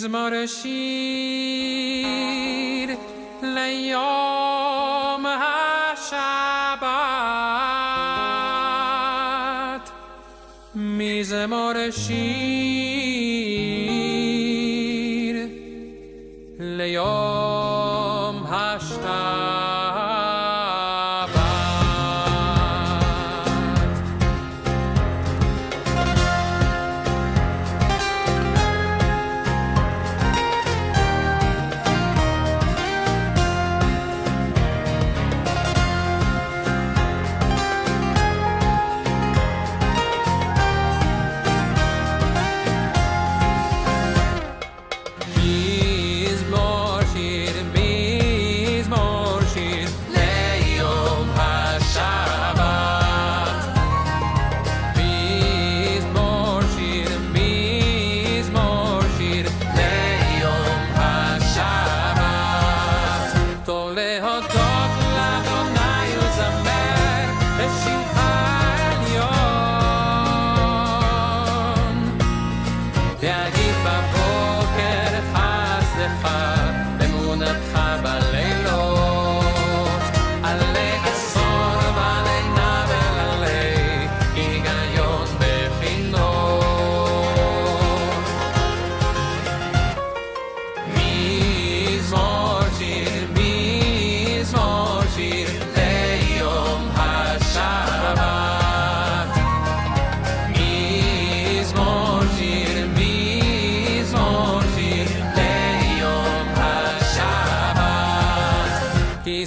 מזמור השיר ליום השבת מזמור השיר ליום השבת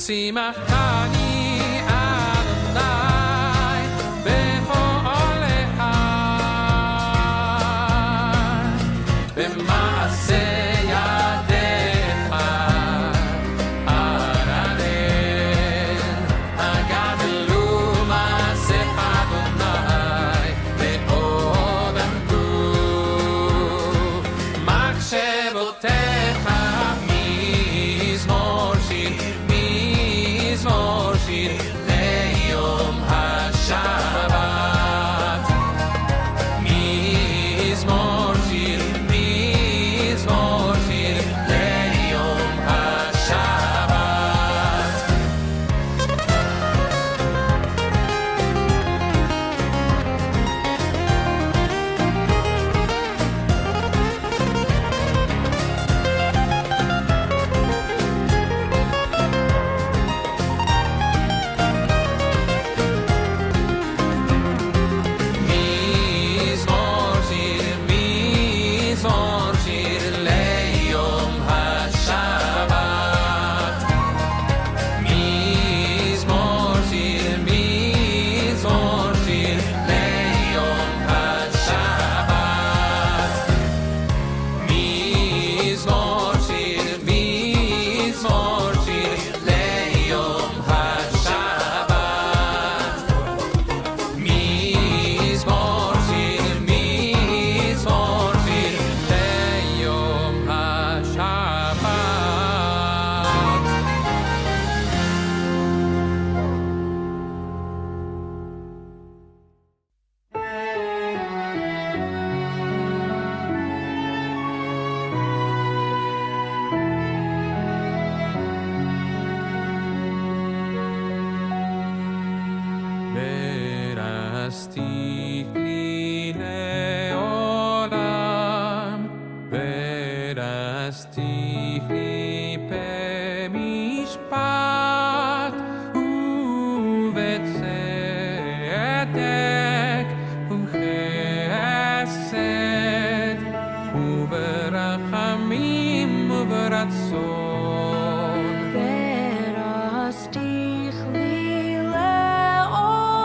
שימחני אדוני בפועלך במעשה ידיך ארנן הגדלו מעשיך אדוני מאוד עמדו מחשבותיך מזמור שיר מזמור שיר ליום השבת מזמור שיר מזמור שיר ליום השבת ברסתיך לי לעולם ברסתיך לי במשפט ובצדק ובחסד וברחמים וברצון ברסתיך לי לעולם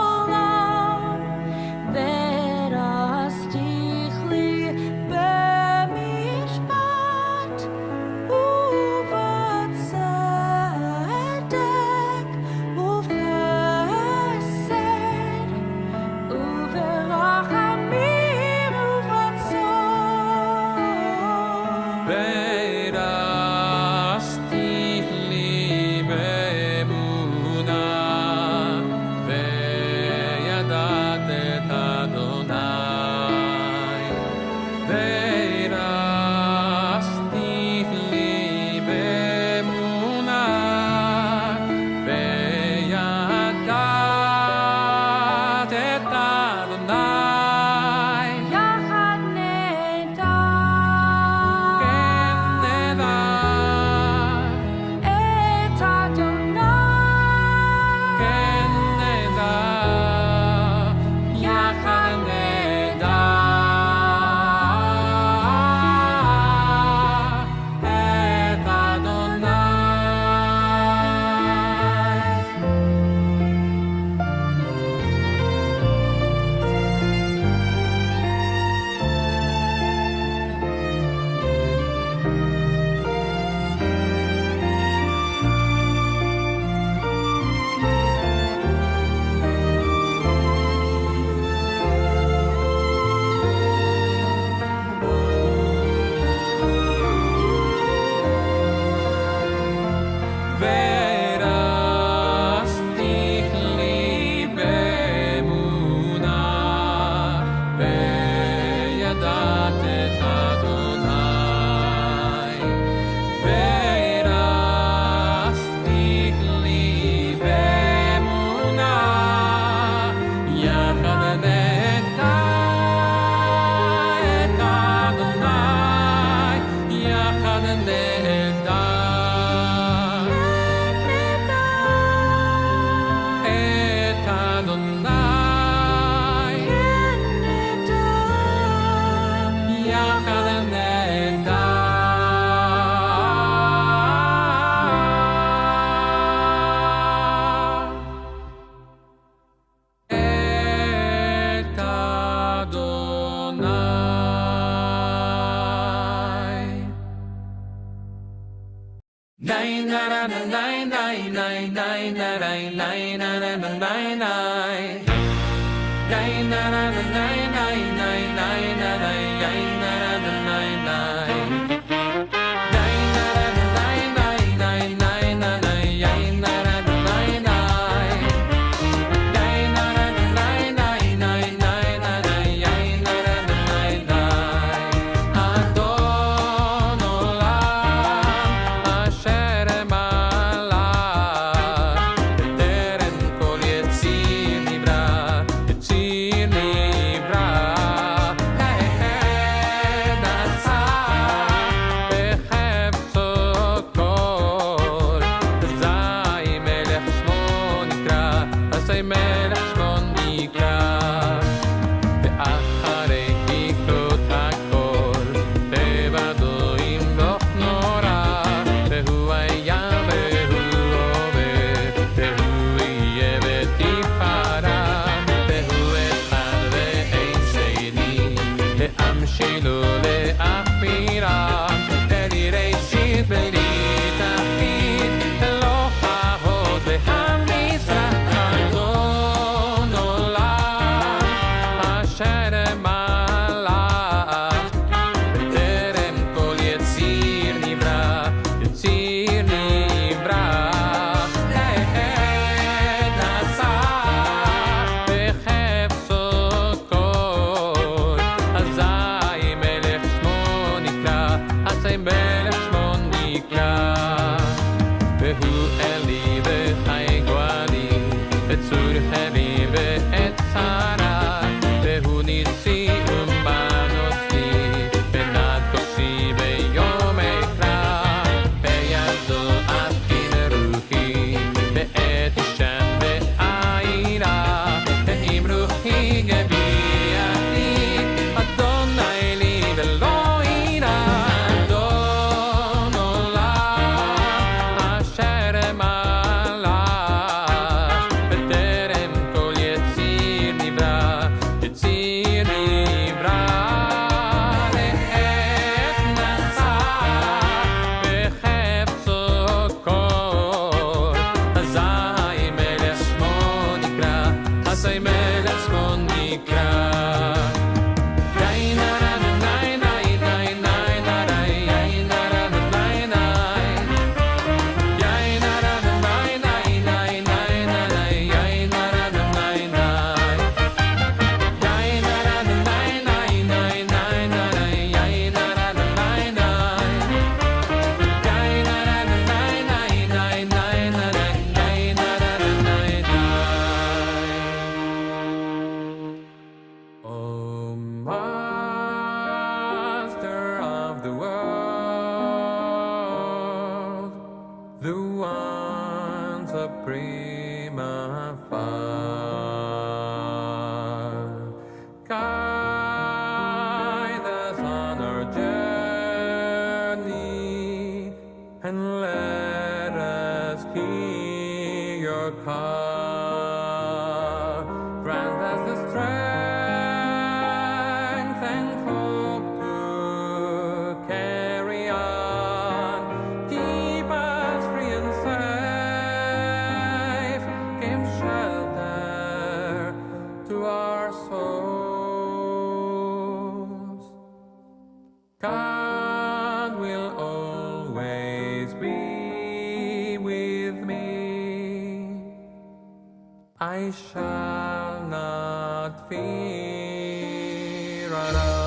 I shall not fear at all.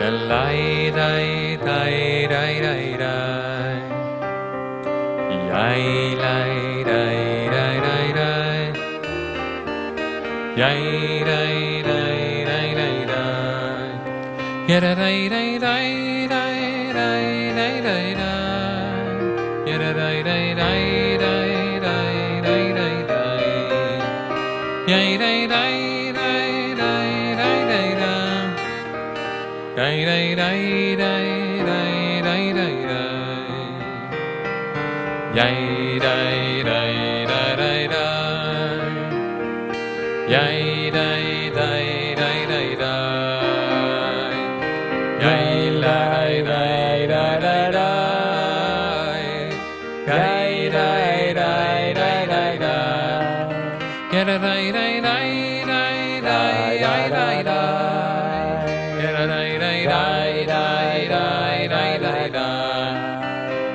Elai dai dai dai dai dai. Yai lai dai dai dai dai. Yai dai dai dai dai dai. Yada dai dai dai dai dai dai dai dai. Yada dai dai dai dai dai dai dai dai. Yai dai dai dai dai dai dai dai. Dai dai dai dai dai dai dai dai. Yai dai dai dai dai dai. Yai dai dai dai dai dai. Yai dai dai dai dai dai. Yai dai dai dai dai dai. Yada dai dai dai dai dai dai dai dai. Yada dai dai dai dai dai dai dai dai.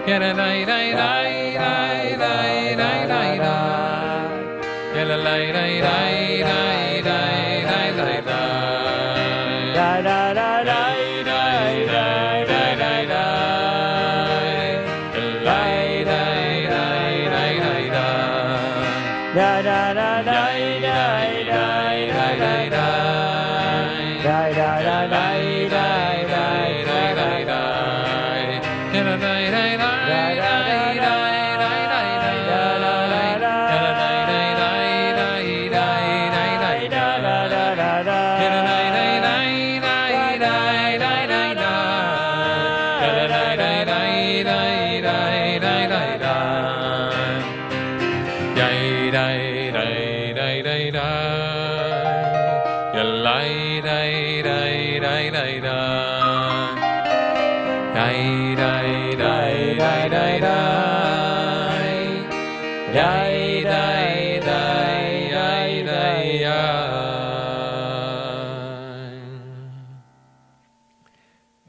Yada dai dai dai dai dai dai dai dai. Yada dai dai dai dai dai dai dai dai. Da da da dai dai dai dai dai dai. Dai dai dai dai dai dai. Da da da dai dai dai dai dai dai. Dai da da dai dai dai dai dai dai. Yada dai dai dai dai dai dai dai dai dai. Yada dai dai dai dai dai dai dai dai. Yada dai dai dai dai dai dai dai dai. Yada dai dai dai dai dai dai dai dai. Yai dai dai dai dai dai. Yai dai dai dai dai dai. Yai dai dai dai dai dai. Yai dai dai dai dai dai.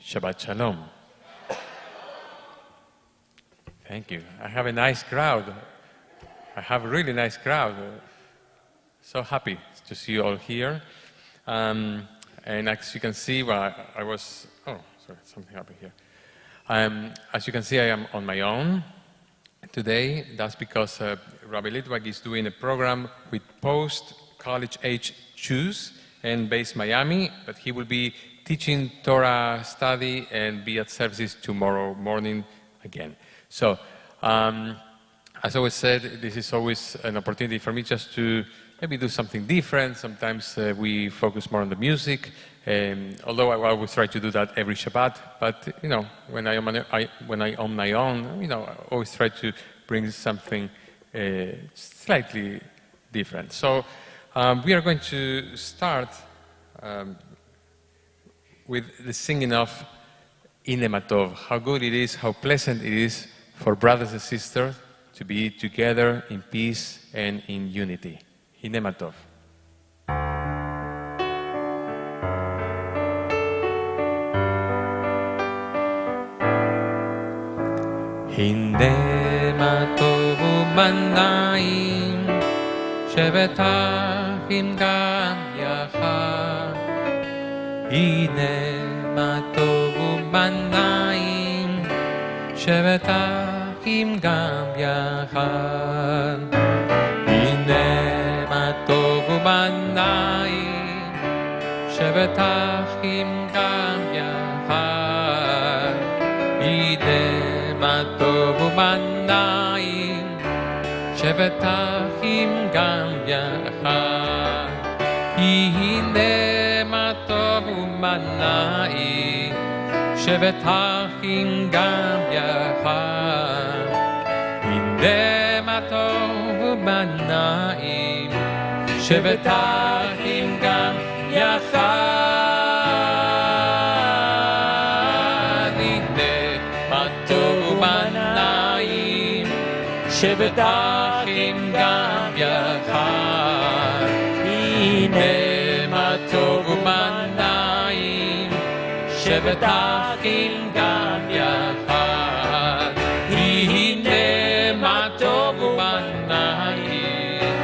Shabbat Shalom. Thank you. I have a nice crowd. I have a really nice crowd. So happy to see you all here. And as you can see, well, I was, oh, sorry, something happened here. As you can see, I am on my own today. That's because Rabbi Litwak is doing a program with post-college age Jews and based Miami, but he will be teaching Torah study and be at services tomorrow morning again. So, as I always said, this is always an opportunity for me just to maybe do something different. Sometimes we focus more on the music, although I always try to do that every Shabbat. But you know, when I own my own, you know, I always try to bring something slightly different. So we are going to start with the singing of Inematov. How good it is, how pleasant it is for brothers and sisters to be together in peace and in unity. Inematov. Inematov u'manayim shebetachim gam yachad. Inematov u'manayim shebetachim gam yachad. Inematov u'manayim shebetachim gam yachad. Inematov u'manayim shebetachim gam yachad. Inematov u'manayim shebetachim gam yachad. Inematov u'manayim shebetachim gam yachad. Inematov u'manayim shebetachim gam yachad. Inematov u'manayim shebetachim gam yachad. Inematov u'manayim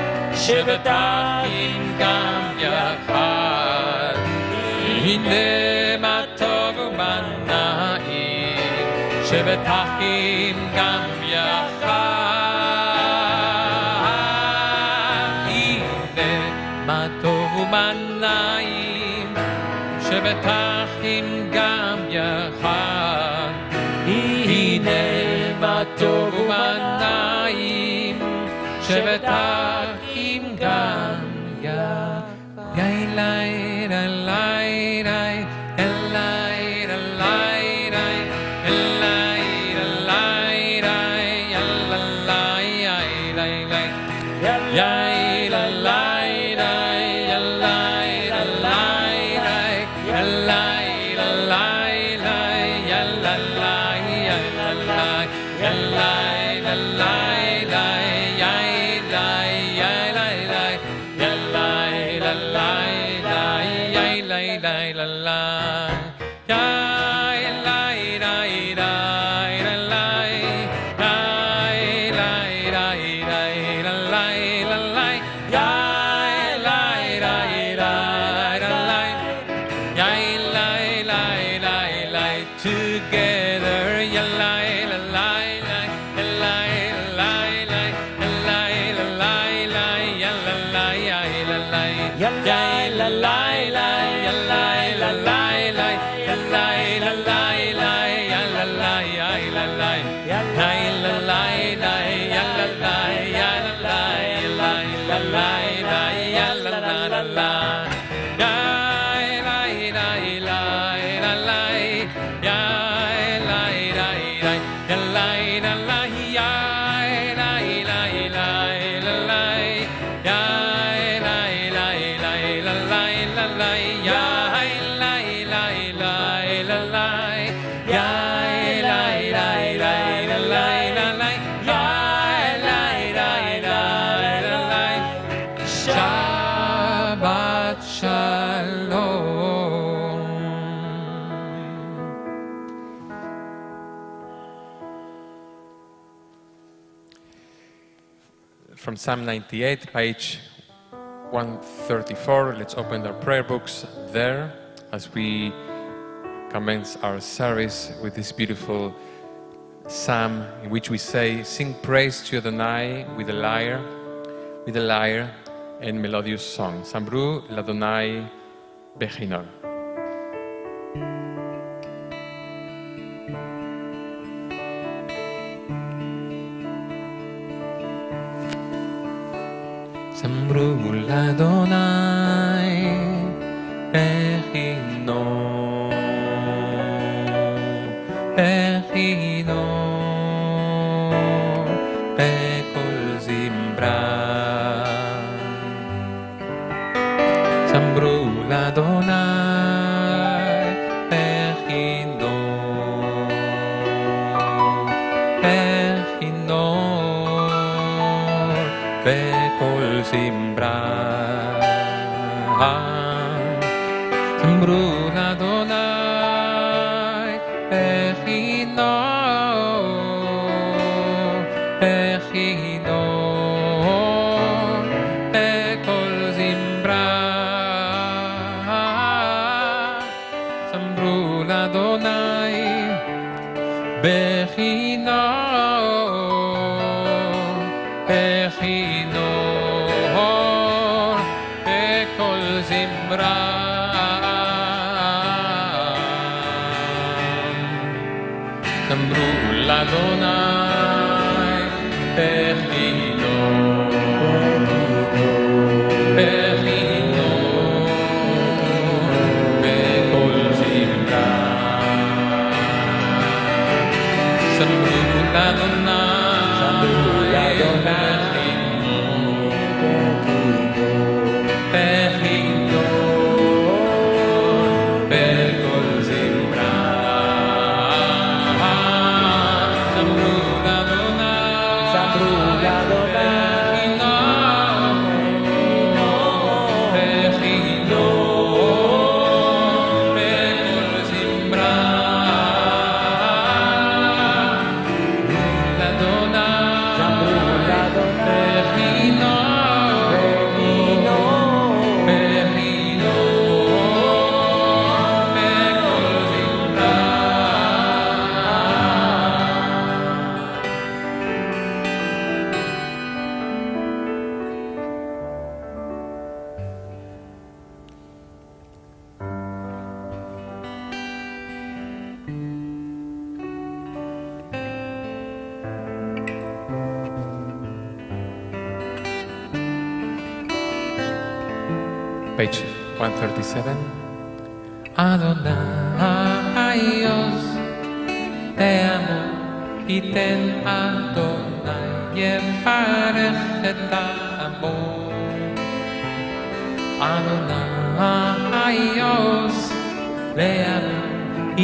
shebetachim gam yachad. Inematov שבטחים גם יחד. הנה מה טוב ומה נעים, שבטחים גם יחד. הנה מה טוב ומה נעים, שבטחים גם יחד. Shabbat Shalom. From Psalm 98, page 134, let's open our prayer books there as we commence our service with this beautiful psalm in which we say, sing praise to Adonai with a lyre and melodious song. Samru l'Adonai bechinor. Samru l'Adonai bechinor, bechinor, bekol zimbra. Samru l'Adonai bechinor, bechinor, bekol zimbra. Samru l'Adonai bechinor, bechinor, bekol zimbra. Samru l'Adonai bechinor, bechinor, bekol zimbra. Samru l'Adonai bechinor, bechinor, bekol zimbra. Samru l'Adonai bechinor, bekol zimbra. page 137. Adonai Yos Te'amo Iten Adonai Yefarech Et Amo Adonai Yos Te'amo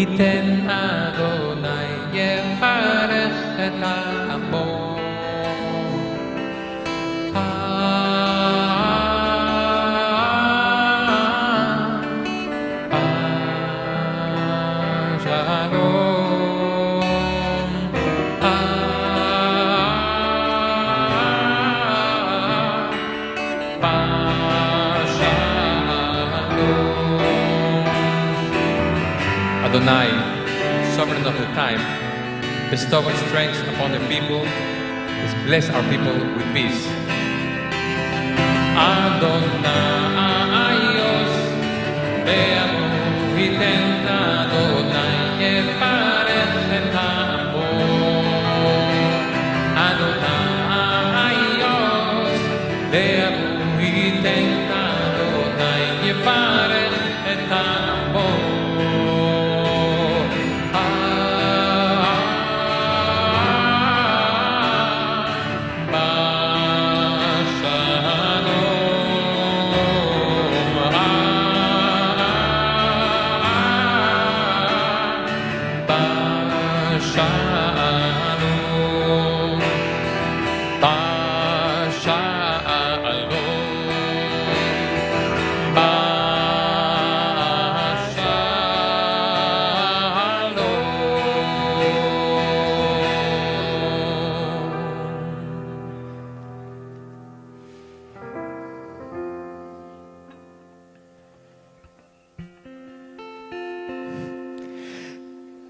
Iten Adonai Yefarech Et Amo Adonai, sovereign of the time, bestow strength upon the people, bless our people with peace. Adonai Yos Be'amo Iten Adonai Yefarech Et Amo Adonai Yos Be'amo Iten Adonai Yefarech Et Amo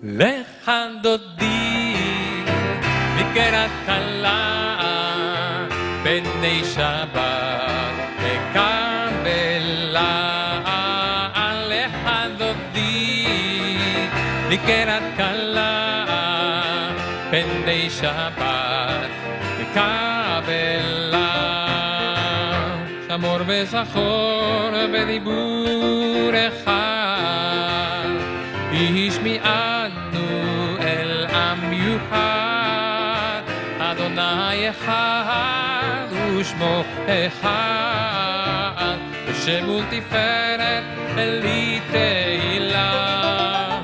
לך דודי מקראת קלה בני שבת וקבלה לך דודי מקראת קלה בני שבת וקבלה שמור וזכור בדיבור אחד ישמיענו אל עם מיוחד אדוני אחד ושמו אחד בשם ולתפארת אלי תהילה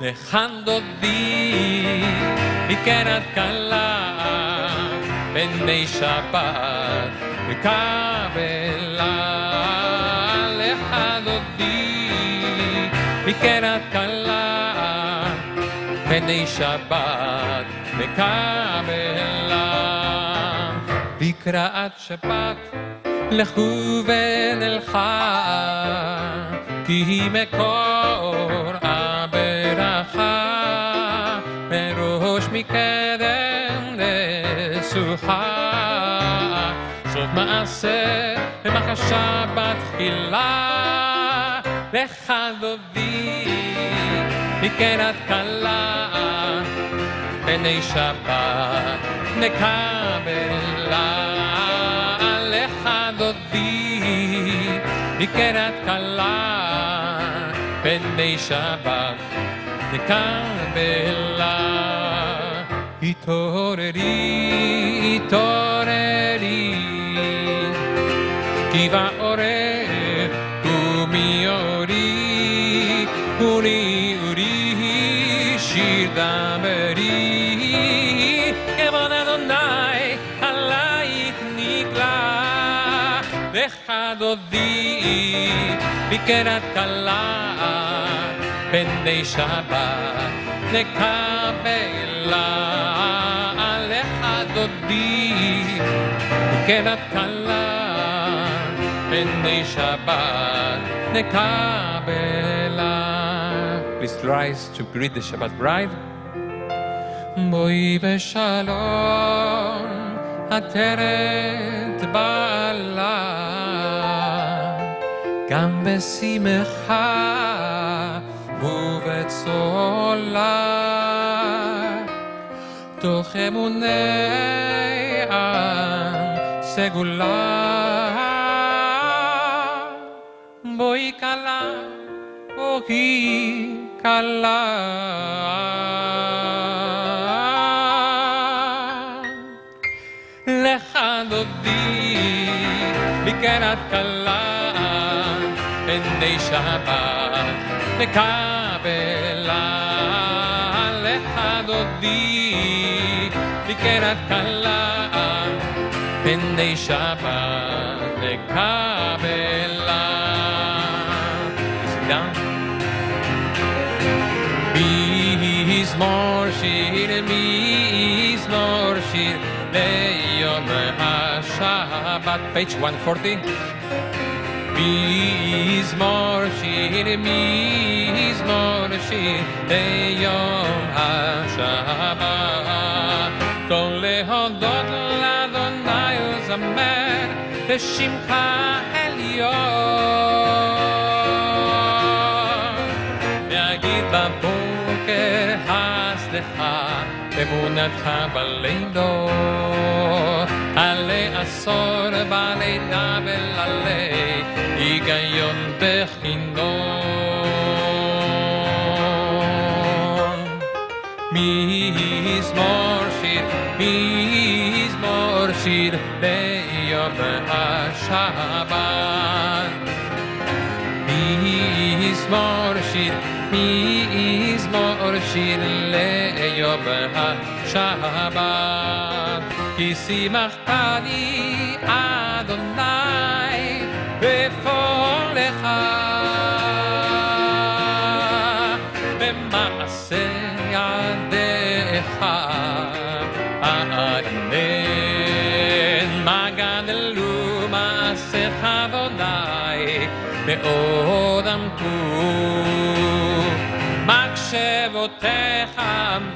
לכאן דודי מקראת קלה בני שבת וקבלה לך דודי מקראת קלה בני שבת וקבלה בקראת שבת לכו ונלכה כי היא מקור הברכה מראש מקדם לסוכה סוף מעשה ומחשה בתחילה לך דודי מקראת קלה בני שבת נקבלה לך דודי מקראת קלה בני שבת נקבלה התעוררי התעוררי כי בעורר ומי אורי אורי אורי שיר דברי כבוד אדוני עלייך נגלה לך דודי מקראת קלה בני שבת נקבלה לך דודי מקראת קלה בני שבת נקבלה. Please rise to greet the Shabbat bride. בואי בשלום עטרת בעלה גם בשמחה ובצולה תוך אמוני עם סגולה היא קלה, היא קלה. לך דודי, לקראת קלה, בני שבת, לקבלה. לך דודי, לקראת קלה, בני שבת, לקבלה. Sit down. מזמור שיר, מזמור שיר, ליום השבת. Page 140. מזמור שיר, מזמור שיר, ליום השבת. כל להודות לאדוני וזמר לשמך עליון. להגיד בבוקר הסליחה, אמונתך בלילות, עלי עשור בלילה ולעלי היגיון בכינון. מזמור שיר, מזמור שיר, ליום השבת. מזמור שיר, מזמור שיר, ליום השבת. כי שימחתני אדוני בפועלך, במעשה ידיך אענן. מה גדלו מעשיך אדוני, מאוד עמקו מחשבותיך.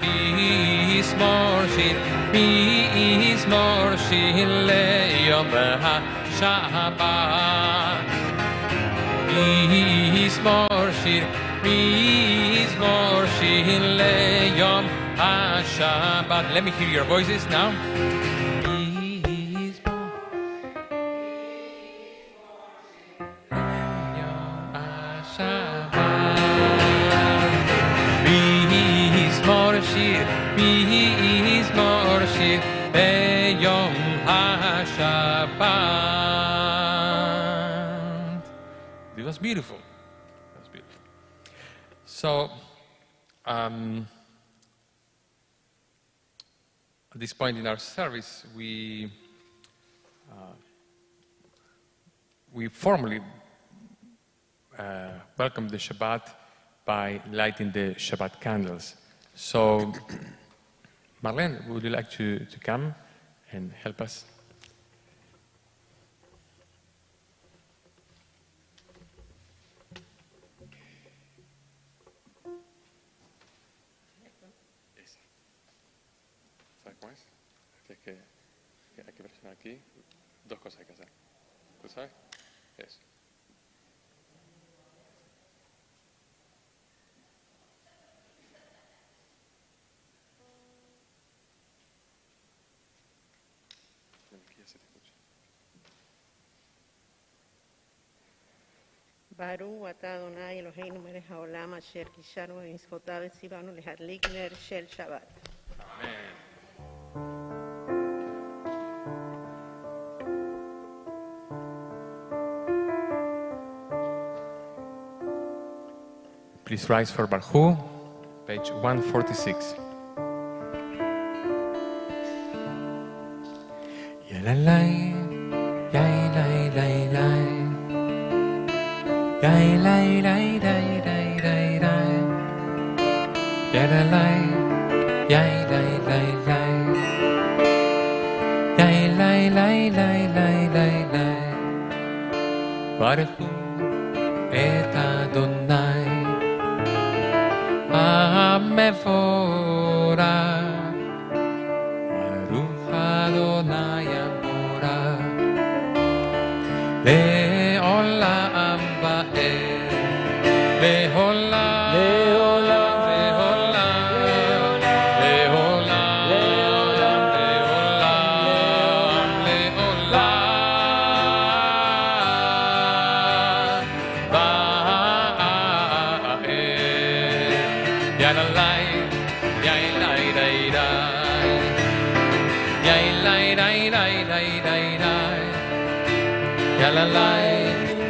מזמור שיר, מזמור שיר, ליום השבת. מזמור שיר, מזמור שיר, ליום השבת. Let me hear your voices now. מזמור שיר, מזמור שיר, ליום השבת. It was beautiful. It was beautiful. So, at this point in our service, we formally welcome the Shabbat by lighting the Shabbat candles. So, Marlene, would you like to come and help us? ¿Sabes cómo es? Es que hay que presionar aquí. Dos cosas hay que hacer. ¿Tú sabes? Eso. ברוך אתה אדוני אלוהינו מלך העולם אשר קישרנו במצוותיו וציוונו להדליק נר של שבת. Amen. Please rise for Baruch, page 146. Yalalai, yailai, lailai. Yai lai lai lai lai lai lai, yai lai, yai lai lai lai, yai lai lai lai lai lai lai. Baruch et Adonai Hamevorach, Baruch Adonai Hamevorach le'olam va'ed, le'olam, le'olam, le'olam, le'olam, le'olam, le'olam. ya la lai, ya lai lai lai, ya lai lai lai lai lai lai, ya la lai,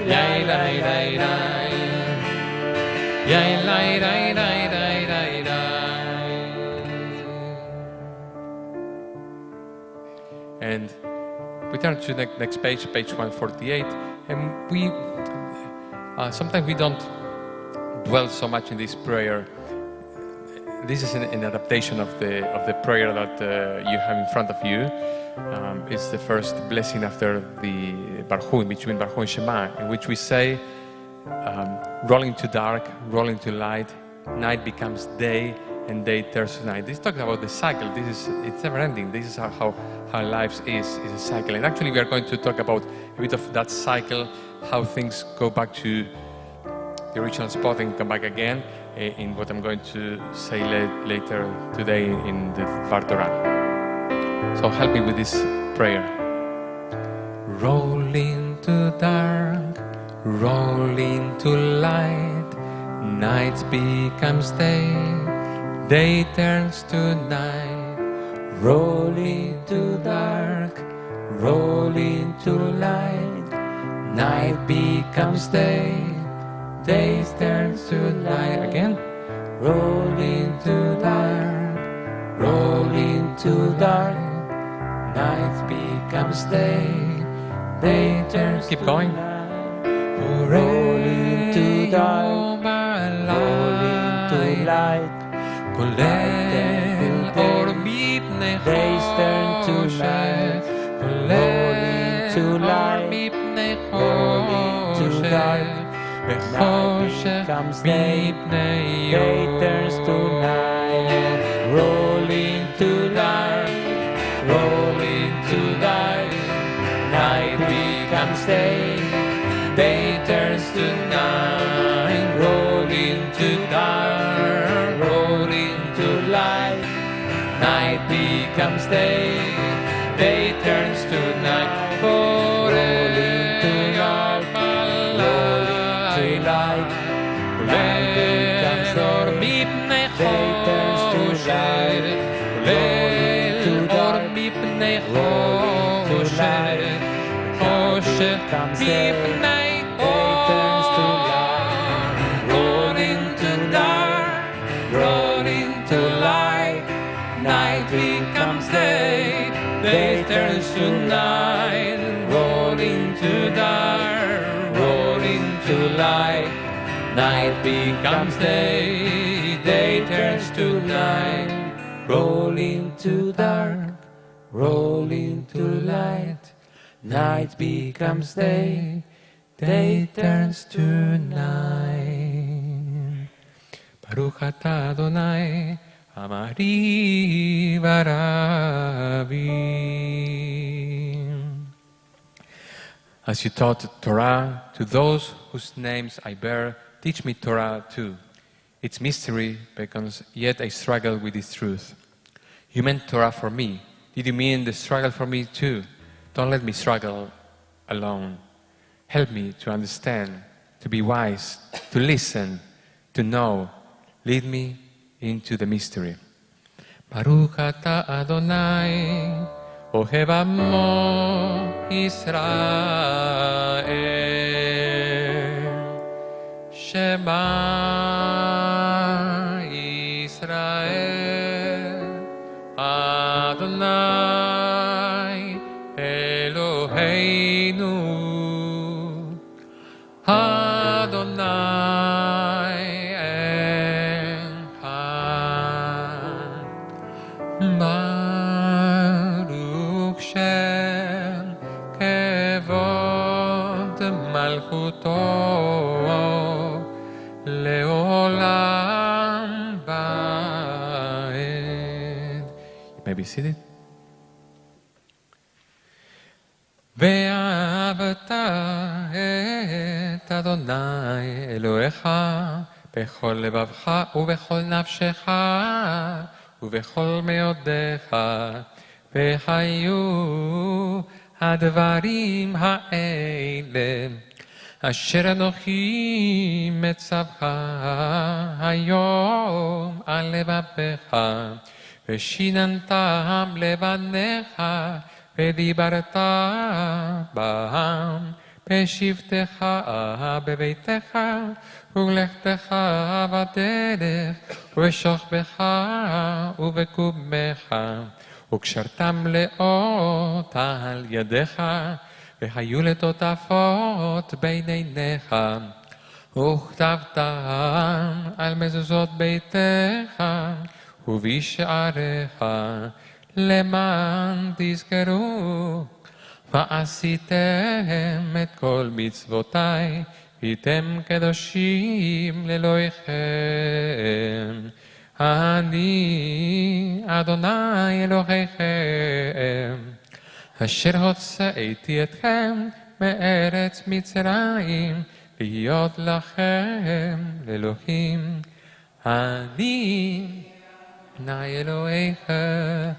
ya lai lai lai, ya lai lai lai lai lai lai. And we turn to the next page, page 148, and we sometimes we don't dwell so much in this prayer. This is an adaptation of the prayer that you have in front of you. It's the first blessing after the Barhu, between Barhu and Shema, in which we say, rolling to dark, rolling to light, night becomes day, and day turns to night. This talks about the cycle. It's never ending. This is how life is a cycle. And actually we are going to talk about a bit of that cycle, how things go back to the original spot and come back again, in what I'm going to say later today in the Dvar Torah. So help me with this prayer. Rolling to dark, rolling to light, night becomes day, day turns to night. Rolling to dark, rolling to light, night becomes day, day turns to night. Again. Rolling to dark, rolling to dark, night becomes day, day turns to night. Keep going. Rolling to dark, rolling to light, days turn to night, rolling to light, rolling to dark, night becomes day, day turns to night, rolling to dark, rolling to dark, night becomes day, day turns to night, rolling to dark, rolling to light, night becomes day, day turns to night. Rolling to dark, rolling to light, night becomes day, day turns to night. Rolling to dark, rolling to light, night becomes day, day turns to night. Rolling to dark, rolling to light, night becomes day, day turns to night. Rolling to dark, rolling to light, night becomes day, day turns to night. Rolling to dark, rolling to light, night becomes day, day turns to night. Baruch atah Adonai, Amari Baravi. As you taught Torah to those whose names I bear, teach me Torah too. Its mystery beckons, yet I struggle with its truth. You meant Torah for me. Did you mean the struggle for me too? Don't let me struggle alone. Help me to understand, to be wise, to listen, to know. Lead me into the mystery. Baruch atah Adonai, Ohev Amo Israel. Shema Israel, Adonai Eloheinu, Adonai Echad. Baruch Shem Kevod Malchuto Leolam Vaed. You may be seated. ואהבת את אדוני אלוהיך בכל לבבך ובכל נפשך ובכל מאודיך, והיו הדברים האלה אשר אנוכי מצווך היום על לבביך, ושיננתם לבניך, ודיברת בם, בשבתך בביתך, ולכתך בדרך, ובשוכבך ובקומך, וקשרתם לאות על ידיך, והיו לטוטפות בין עיניך, וכתבתם על מזוזות ביתך, ובשעריך, למען תזכרו, ועשיתם את כל מצוותיי, והייתם קדושים לאלוהיכם. אני אדוני אלוהיכם, אשר הוצאתי אתכם מארץ מצרים, להיות לכם לאלוהים. אני אדוני אלוהיכם,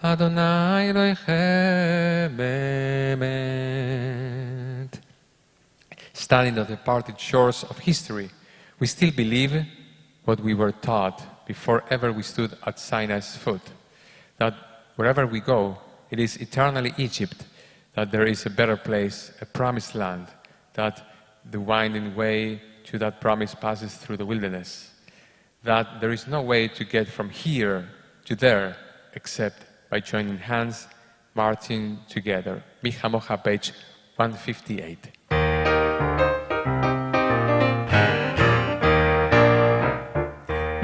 אדוני אלוהיכם באמת. Studying the departed shores of history, we still believe what we were taught before ever we stood at Sinai's foot, that wherever we go, it is eternally Egypt, that there is a better place, a promised land, that the winding way to that promise passes through the wilderness, that there is no way to get from here to there except by joining hands, marching together. Micha Mocha, page 158.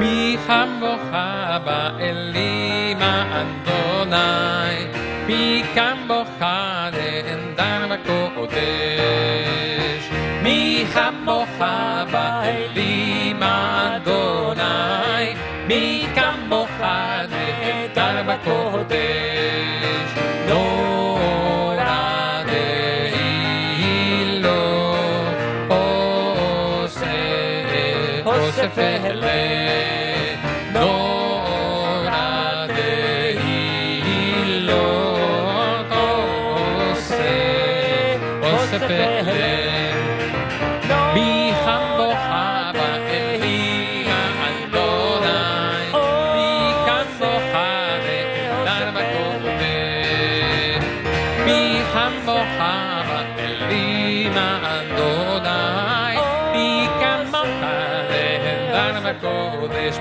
Micha Mocha ba'elim Adonai, Micha Mocha le'endar b'kodesh. Micha Mocha ba'elim Adonai, Micha Mocha le'endar b'kodesh. Nora de'ilo osef ele.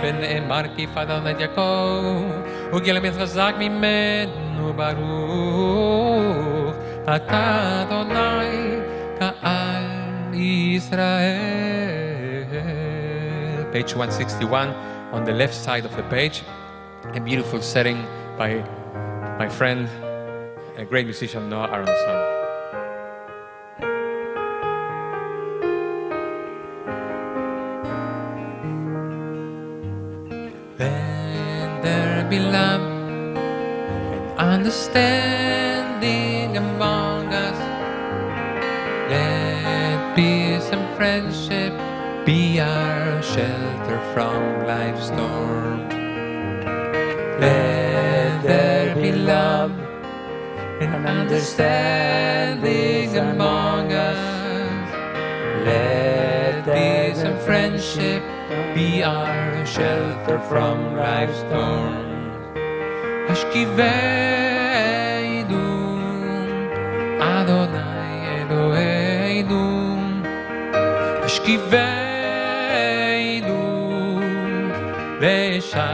ונאמר כי פדל את יעקב וגלמד חזק ממנו ברוך אתה אדוני קהל ישראל. Page 161 on the left side of the page, a beautiful setting by my friend and a great musician Noah Aronson. Be love and understanding among us. Let peace and friendship be our shelter from life's storm. Let there be love and understanding among us. Let peace and friendship be our shelter from life's storm. השכיבנו, אדוני אלוהינו, השכיבנו לשלום,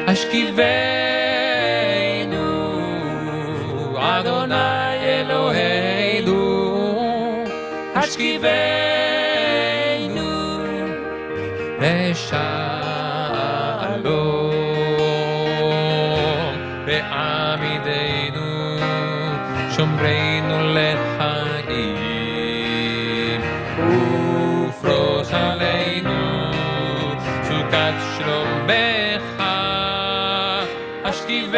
השכיבנו, אדוני אלוהינו, השכיבנו לשלום. בעמידנו שומרנו לחיים ופרוס עלינו סוכת שלומך השכיבנו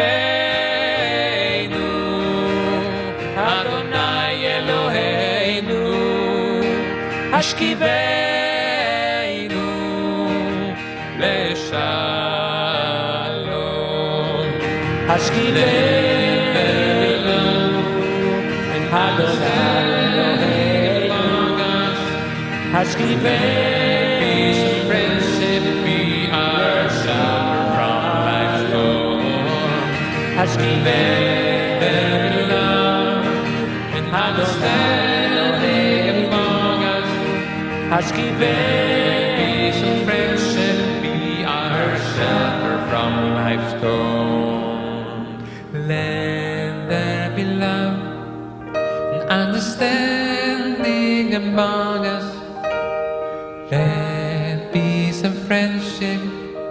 אדוני אלוהינו השכיבנו לשלום השכיבנו אדוני אלוהינו השכיבנו Hashkiveh love and understand among us. Hashkiveh peace and friendship be our shelter from life's storm. Let there be love and understanding among us. Let peace and friendship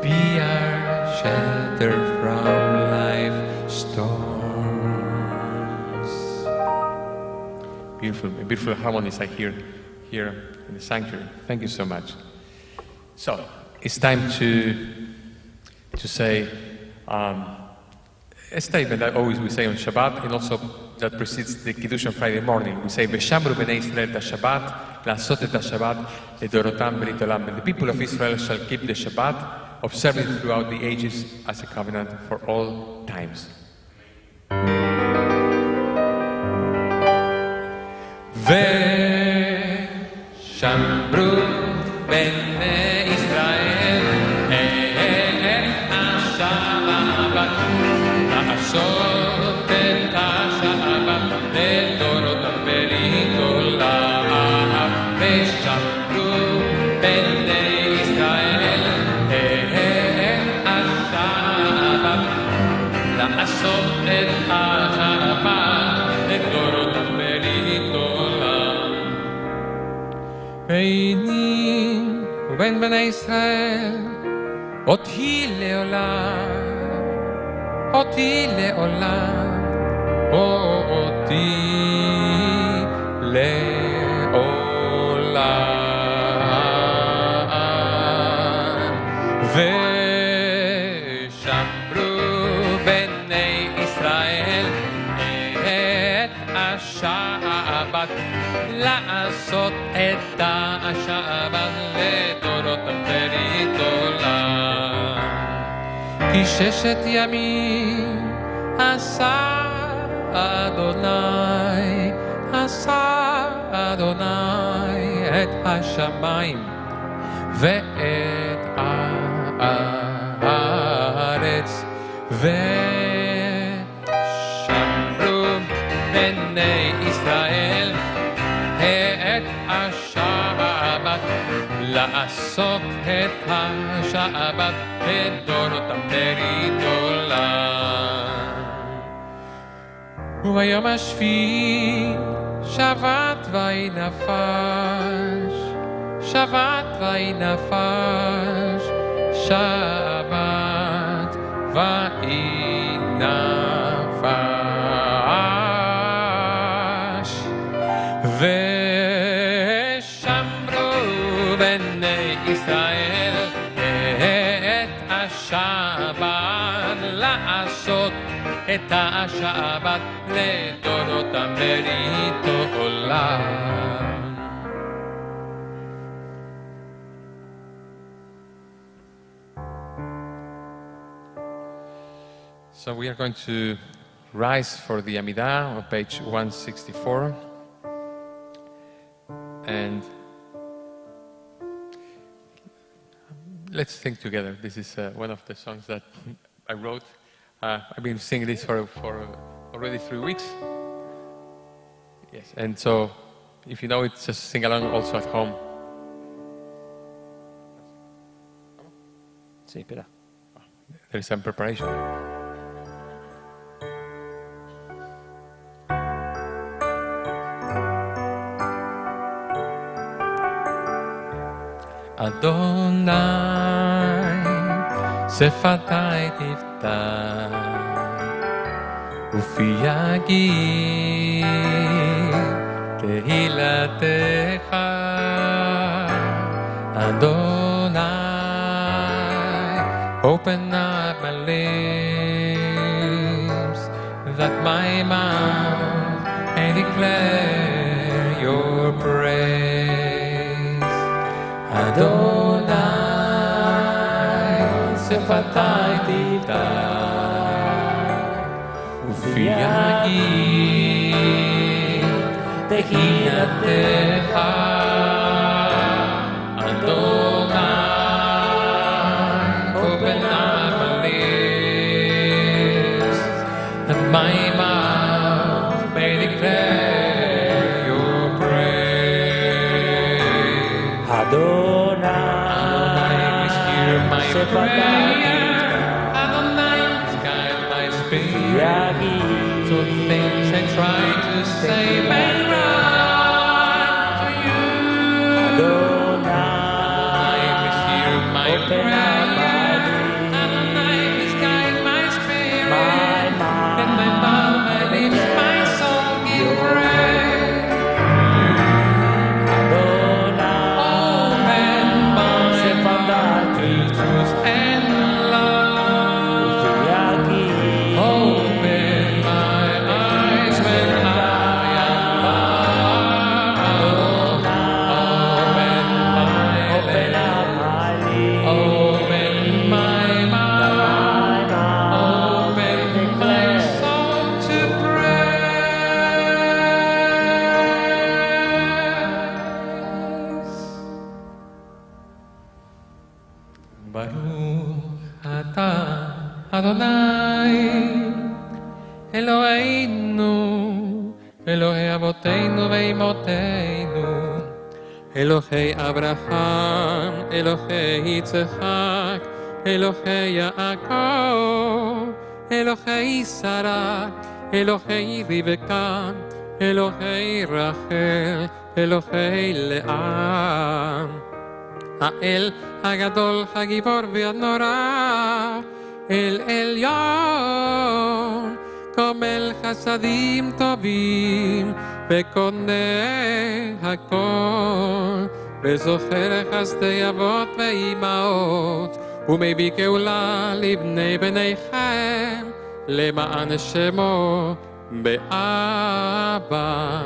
be our shelter from life's storms. Beautiful, beautiful harmonies I hear here in the sanctuary. Thank you so much. So it's time to say a statement that always we say on Shabbat, and also that precedes the Kiddush on Friday morning. We say, "V'shamru b'nei Israel ta Shabbat, la'asot et Shabbat, ledorotam b'rit olam." The people of Israel shall keep the Shabbat, observe it throughout the ages as a covenant for all times. V'shamru b'nei Israel et ha-Shabbat, la'asot et ha-Shabbat, ledorotam b'rit olam. V'shamru b'nei Israel לעשות את השבת לדורותם בrit olam. ביני ובין בני ישראל אותי לעולם, אותי לעולם, אותי לעולם. לעשות את השבת לדורותם בrit olam. כי ששת ימים עשה אדוני, עשה אדוני את השמיים ואת הארץ, ושמרו בני ישראל את השבת, לעשות את השבת לדורותם בrit olam. וביום השביעי שבת ויהי נפש, שבת ויהי נפש, שבת ויהי נפש. ושמרו בני ישראל את השבת, לעשות את השבת לדורותם בrit olam. So we are going to rise for the Amidah on page 164. And let's think together. This is one of the songs that I wrote. I've been singing this for already 3 weeks. Yes, and so if you know it, just sing along also at home. Sí, espera. There is some preparation. Adonai, שפתי תפתח, ופי יגיד תהילתך. Adonai, open up my lips, that my mouth may declare your praise. Adonai, שפתי תפתח, ופי יגיד תהילתך. Adonai, open up my lips, Adonai, please hear my prayer. Adonai, please guide my spirit. So things I try to say may run to you. Adonai, please hear my prayer. Adonai, please guide my spirit. Let my mouth, my lips, my soul give praise. Open my heart to truth and love. Open my eyes when I am bound. Open my lips. Open my mouth. Open my soul to praise. Baruch atah Adonai Eloheinu Elohei Avoteinu ve'Imoteinu Elohei Abraham Elohei Yitzchak Elohei Yaakov Elohei Sarah Elohei Rivka Elohei Rachel Elohei Leah האל הגדול, הגיבור והנורא, אל עליון, כומל חסדים טובים, וקונה הכל, וזוכר חסדי אבות ואימהות, ומביא גאולה לבני בניכם, למען שמו באבא.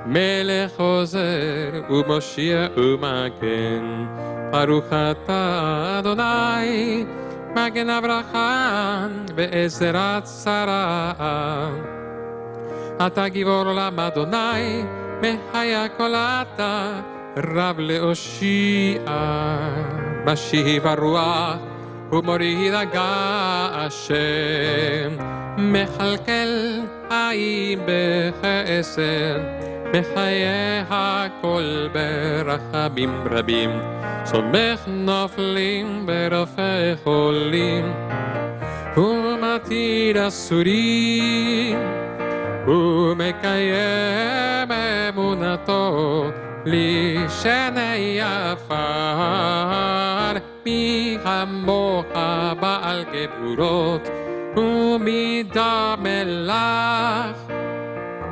מלך עוזר ומושיע ומגן, ברוך אתה אדוני, מגן הברכה ועזרת שרה. אתה גיבור עולם אדוני, מחיה כל אתה, רב להושיע. משיב הרוח ומוריד הגשם, מכלכל חיים בחסד, בחיי הכל ברחמים רבים, סומך נופלים ברופא חולים, ומתיר אסורים, ומקיים אמונתו לשני עפר. מי כמוך בעל גבורות ומידה מלך,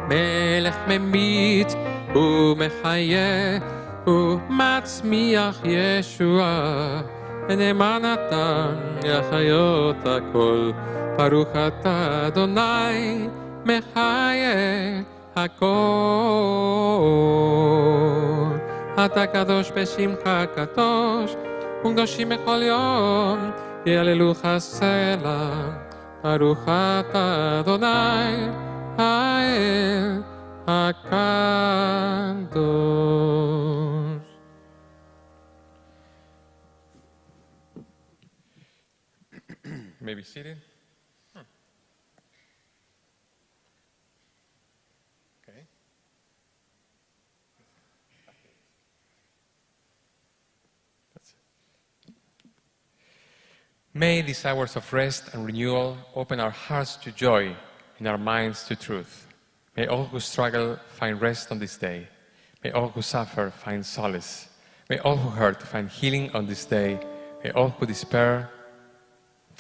מלך ממית ומחיה ומצמיח ישועה, ונאמן אתה להחיות הכל. ברוך אתה אדוני מחיה הכל. אתה קדוש בשמך קדוש, וקדושים בכל יום יהללוך סלע. ברוך אתה אדוני האל הקדוש. May be seated. Okay. That's it. May these hours of rest and renewal open our hearts to joy and our minds to truth. May all who struggle find rest on this day. May all who suffer find solace. May all who hurt find healing on this day. May all who despair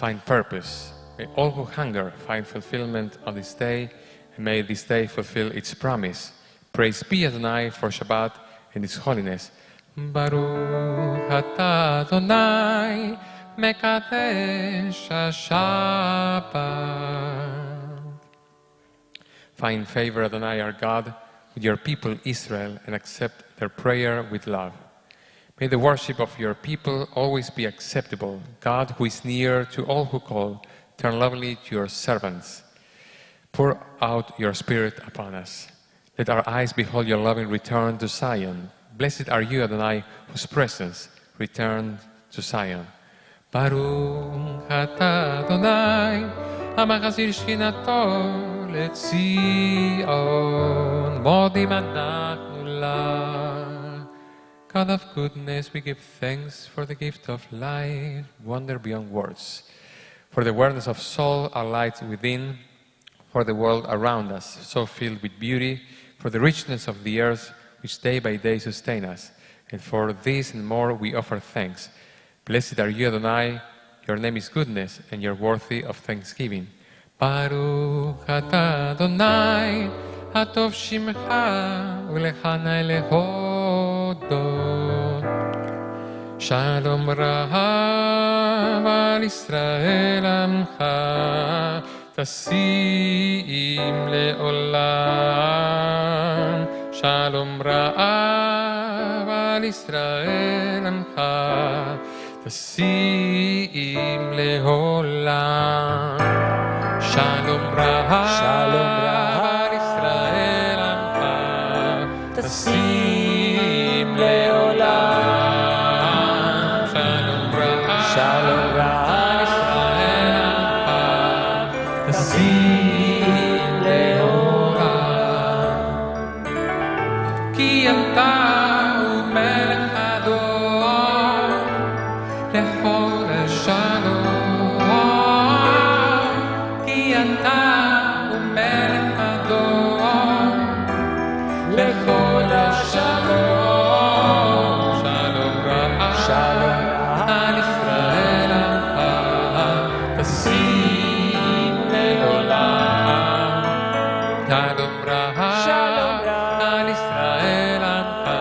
find purpose. May all who hunger find fulfillment on this day, and may this day fulfill its promise. Praise be Adonai for Shabbat and its holiness. Baruch atah Adonai mekadesh HaShabbat. Find favor, Adonai, our God, with your people Israel, and accept their prayer with love. May the worship of your people always be acceptable. God, who is near to all who call, turn lovingly to your servants. Pour out your Spirit upon us. Let our eyes behold your loving return to Zion. Blessed are you, Adonai, whose presence returned to Zion. Baruch atah Adonai, המחזיר שכינתו לציון, מודים אנחנו לך. God of goodness, we give thanks for the gift of life, wonder beyond words, for the awareness of soul, our light within, for the world around us, so filled with beauty, for the richness of the earth, which day by day sustain us. And for this and more we offer thanks. Blessed are you, Adonai, your name is goodness, and you're worthy of thanksgiving. Baruch atah Adonai, Atov Shimcha, Ulechana Elehodot. Shalom Rahav al Israel Amcha, Tasim Leolam. Shalom Rahav al Israel Amcha, Tasim Leolam. Shalom Rahav al Israel Amcha, Tasim Leolam. Shalom Rahav Israel Amcha, Tasim Leolam. Ki ata hu melech Adon, lechol shalom. Ki ata hu melech Adon, lechol shalom. Shalom Rahav al Israel Amcha, Tasim Leolam. Shalom Rahav al Israel Amcha,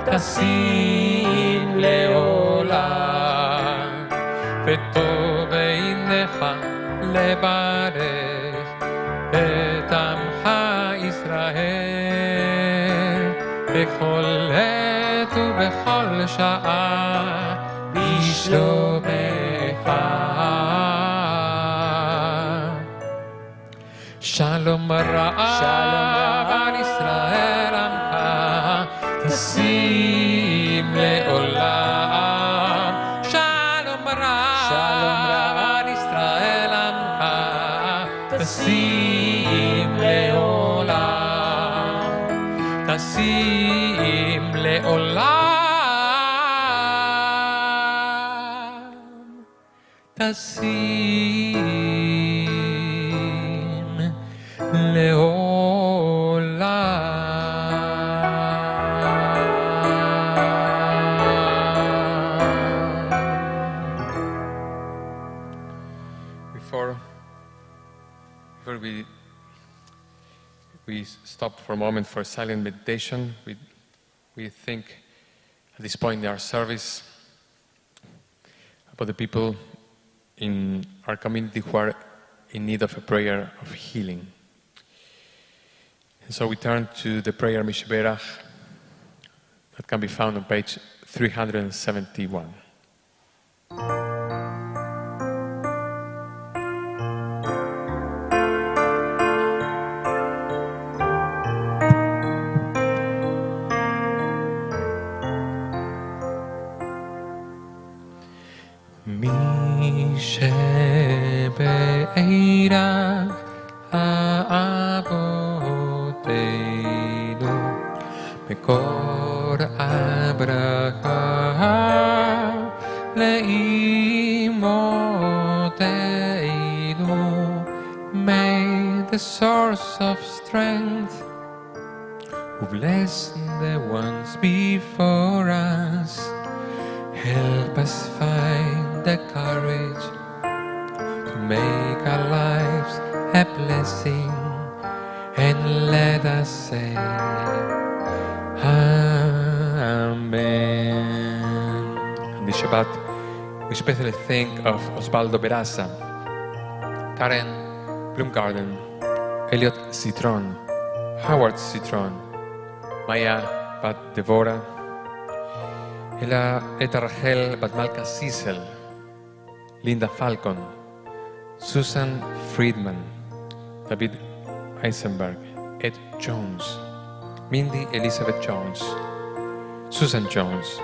Tasim Leolam. V'tov beinecha lebarech et Amcha Israel bechol עת ובכל שעה בשלומך. שלום רב על ישראל עמך, תשים לעולם. שלום רב על ישראל עמך, תשים לעולם. תשים לעולם. תשים לעולם. Before we stop for a moment for silent meditation, we think at this point in our service about the people in our community who are in need of a prayer of healing. And so we turn to the prayer Mishberach that can be found on page 371. שבעירק האבותינו מקור הברכה לאמותינו. May the source of strength who blessed the ones before us help us find the courage to make our lives a blessing, and let us say Amen. On this Shabbat, we especially think of Osvaldo Beraza, Karen Blumgarden, Elliot Citron, Howard Citron, Maya Bat Devora, את רחל בת מלכה סיסל, לינדה פלקון, סוסן פרידמן, דוד אייסנברג, אד ג'ונס, מינדי אליזבת ג'ונס, סוסן ג'ונס,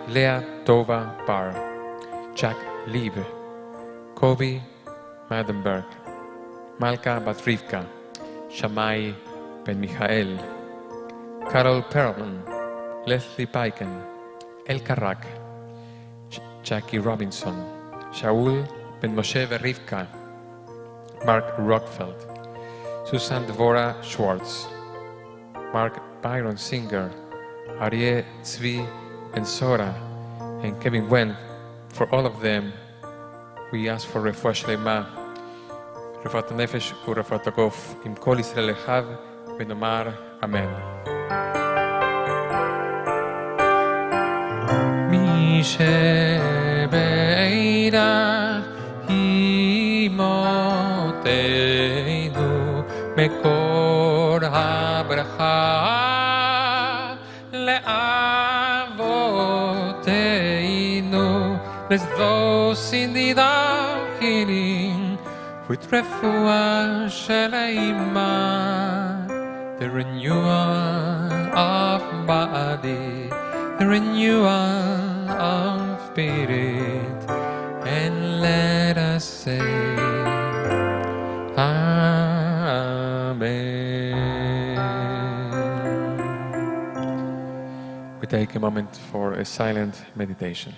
לאה טובה בר, צ'אק ליב, קובי מדנברג, מלכה בת רבקה, שמאי בן מיכאל, קרול פרלמן, Leslie Piken, El Karak, Jackie Robinson, Shaul Ben Moshe Rivka, Mark Rockfeld, Susan Dvora Schwartz, Mark Byron Singer, Aryeh Tzvi and Sora, and Kevin Wen. For all of them, we ask for refuah shlema, refuat nefesh urefuat הגוף, עם כל ישראל אחד, ונאמר אמן. מי שבעיניו ימותנו מקור הברכה לאבותינו, let's those indeed are healing with refuah shelema, the renewal of body, the renewal of spirit, and let us say Amen. We take a moment for a silent meditation.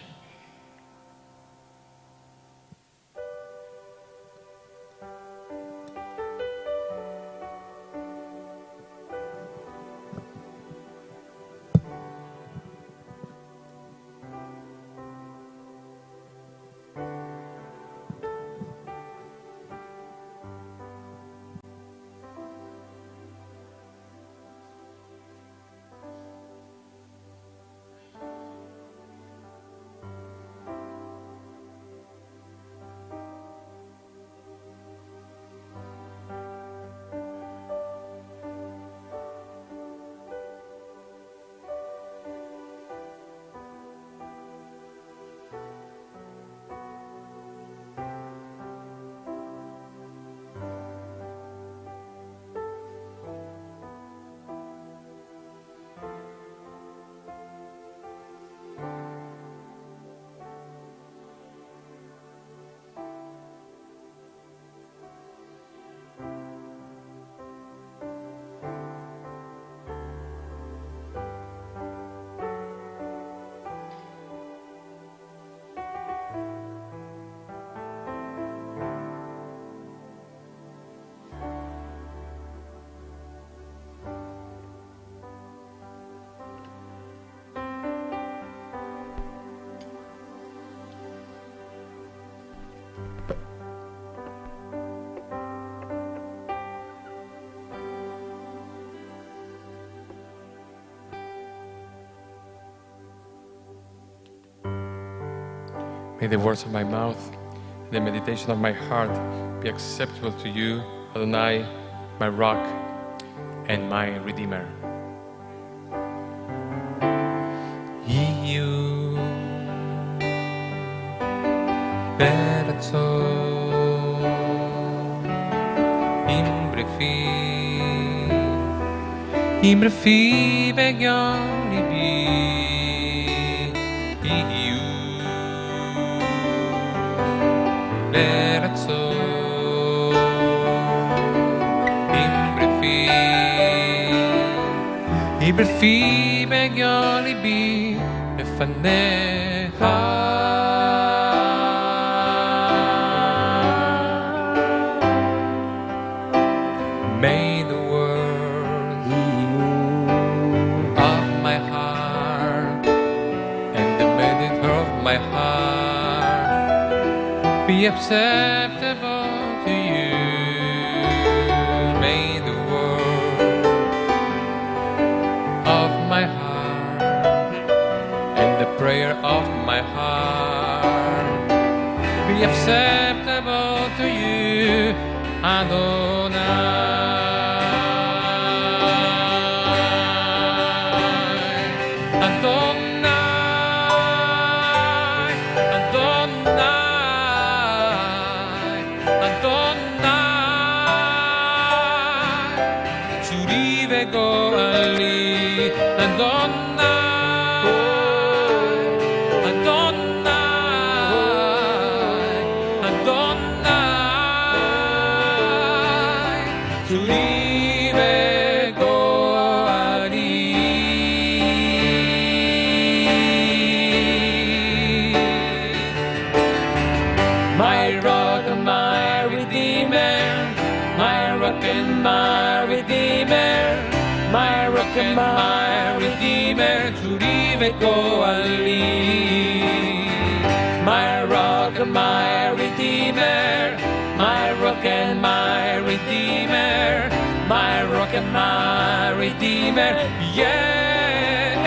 May the words of my mouth and the meditation of my heart be acceptable to you, Adonai, my rock and my redeemer. Yiyu beratzon im refi v'gyon libi. Yiyu beratzon im refi v'gyon libi לפניך. May the words of my heart and the meditation of my heart be acceptable to you. May the words of my heart and the prayer of my heart be acceptable to you, Adonai. and my Redeemer, to live and go Ali. My rock and my Redeemer, my rock and my Redeemer, my rock and my Redeemer, yeah,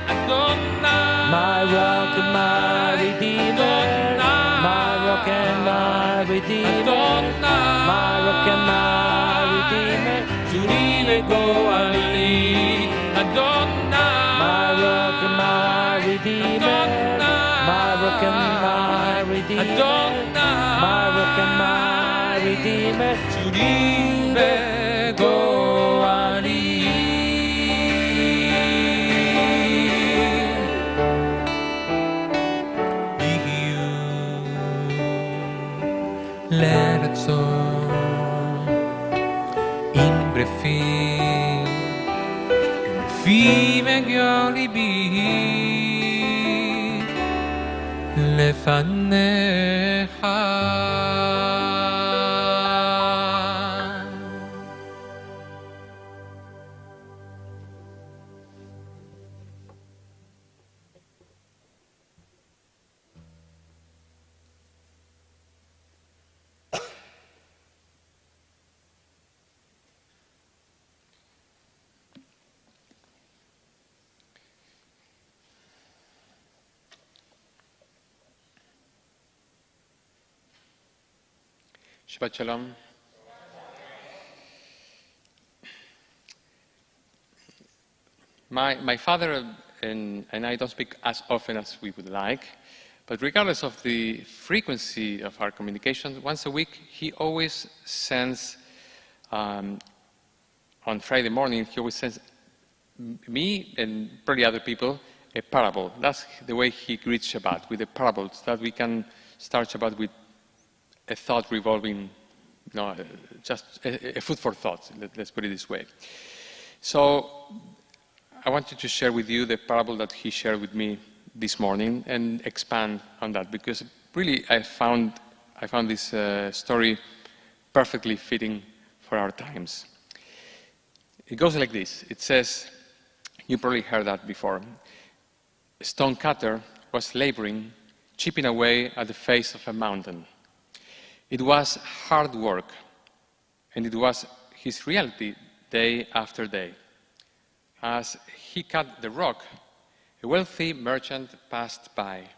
Adonai. My rock and my Redeemer, my rock and my Redeemer, my rock and my Redeemer, to live and go Ali. Adonai. my rock and my Redeemer, my rock and my Redeemer, my rock and my Redeemer, to live and go Ali. L'Eretzo in brefim וגיון ליבי לפניך. Shabbat Shalom. My father and I don't speak as often as we would like, but regardless of the frequency of our communication, once a week he always sends, on Friday morning, he always sends me and probably other people a parable. That's the way he greets Shabbat, with a parable, so that we can start Shabbat with a thought revolving, just a food for thought, let's put it this way. So I wanted to share with you the parable that he shared with me this morning and expand on that, because really I found this story perfectly fitting for our times. It goes like this. It says, you probably heard that before. A stone cutter was laboring, chipping away at the face of a mountain. It was hard work, and it was his reality day after day. As he cut the rock, a wealthy merchant passed by,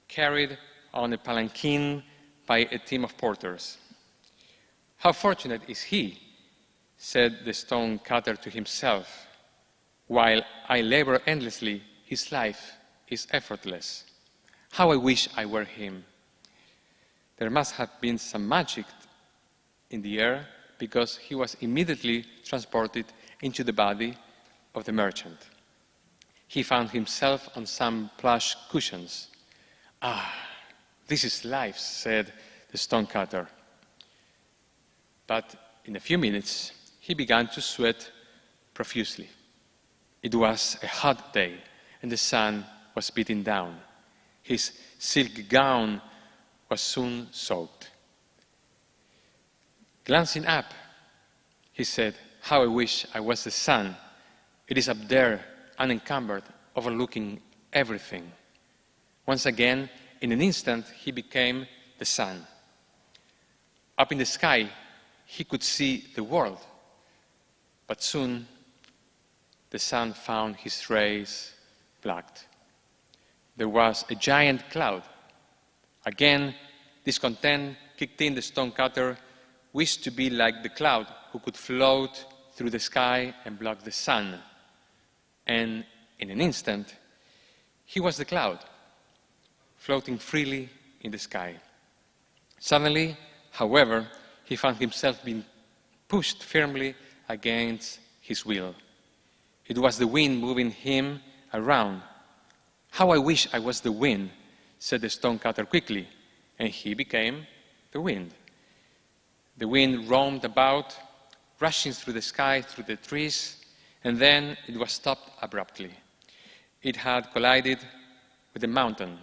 carried on a palanquin by a team of porters. How fortunate is he, said the stone cutter to himself. While I labor endlessly, his life is effortless. How I wish I were him. There must have been some magic in the air, because he was immediately transported into the body of the merchant. He found himself on some plush cushions. Ah, this is life, said the stone cutter. But in a few minutes, he began to sweat profusely. It was a hot day, and the sun was beating down. His silk gown was soon soaked. Glancing up, he said, how I wish I was the sun. It is up there, unencumbered, overlooking everything. Once again, in an instant, he became the sun. Up in the sky, he could see the world. But soon, the sun found his rays blocked. There was a giant cloud. Again, discontent kicked in. The stone cutter wished to be like the cloud, who could float through the sky and block the sun. And in an instant, he was the cloud, floating freely in the sky. Suddenly, however, he found himself being pushed firmly against his will. It was the wind moving him around. How I wish I was the wind, said the stone cutter quickly, and he became the wind. The wind roamed about, rushing through the sky, through the trees, and then it was stopped abruptly. It had collided with a mountain.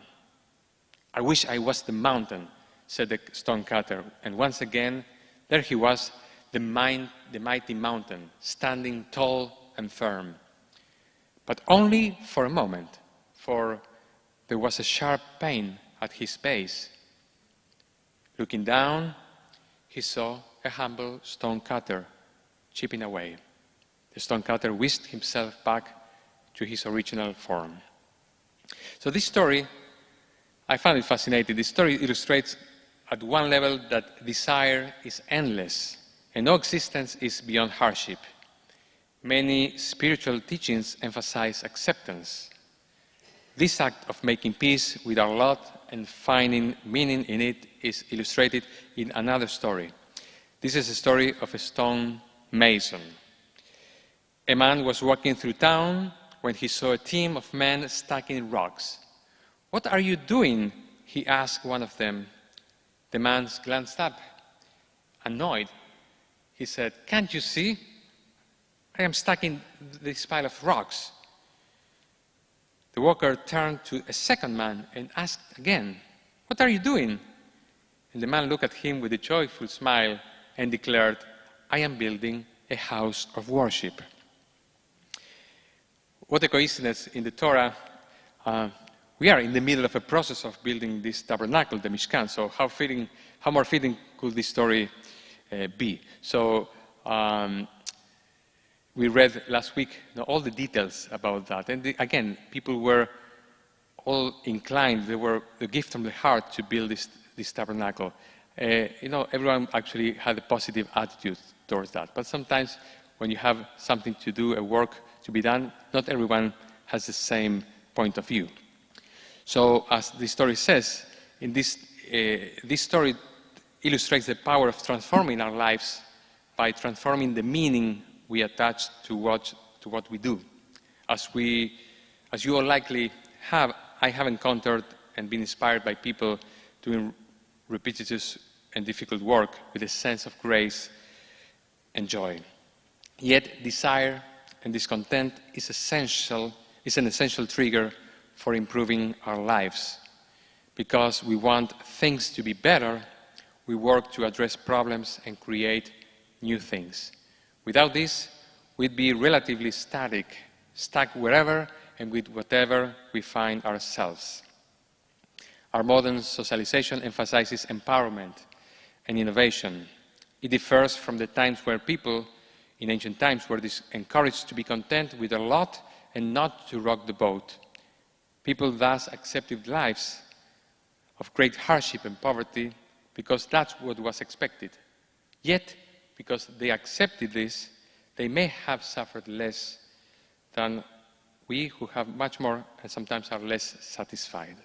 I wish I was the mountain, said the stone cutter, and once again, there he was, the mighty mountain, standing tall and firm. But only for a moment, for there was a sharp pain at his base. Looking down, he saw a humble stone cutter chipping away. The stone cutter whisked himself back to his original form. So this story, I found it fascinating. This story illustrates at one level that desire is endless and no existence is beyond hardship. Many spiritual teachings emphasize acceptance. This act of making peace with our lot and finding meaning in it is illustrated in another story. This is a story of a stone mason. A man was walking through town when he saw a team of men stacking rocks. "What are you doing?" he asked one of them. The man glanced up. Annoyed, he said, "Can't you see? I am stacking this pile of rocks." The worker turned to a second man and asked again, "What are you doing?" And the man looked at him with a joyful smile and declared, "I am building a house of worship." What a coincidence in the Torah. We are in the middle of a process of building this tabernacle, the Mishkan. So how more fitting could this story be? So we read last week all the details about that. And again, people were all inclined. They were the gift from the heart to build this tabernacle. Everyone actually had a positive attitude towards that. But sometimes when you have something to do, a work to be done, not everyone has the same point of view. So as the story says, in this story illustrates the power of transforming our lives by transforming the meaning we attach to what we do. As you all likely have, I have encountered and been inspired by people doing repetitious and difficult work with a sense of grace and joy. Yet desire and discontent is an essential trigger for improving our lives. Because we want things to be better, we work to address problems and create new things. Without this, we'd be relatively static, stuck wherever and with whatever we find ourselves. Our modern socialization emphasizes empowerment and innovation. It differs from the times where people in ancient times were encouraged to be content with a lot and not to rock the boat. People thus accepted lives of great hardship and poverty because that's what was expected. Yet, because they accepted this, they may have suffered less than we who have much more and sometimes are less satisfied.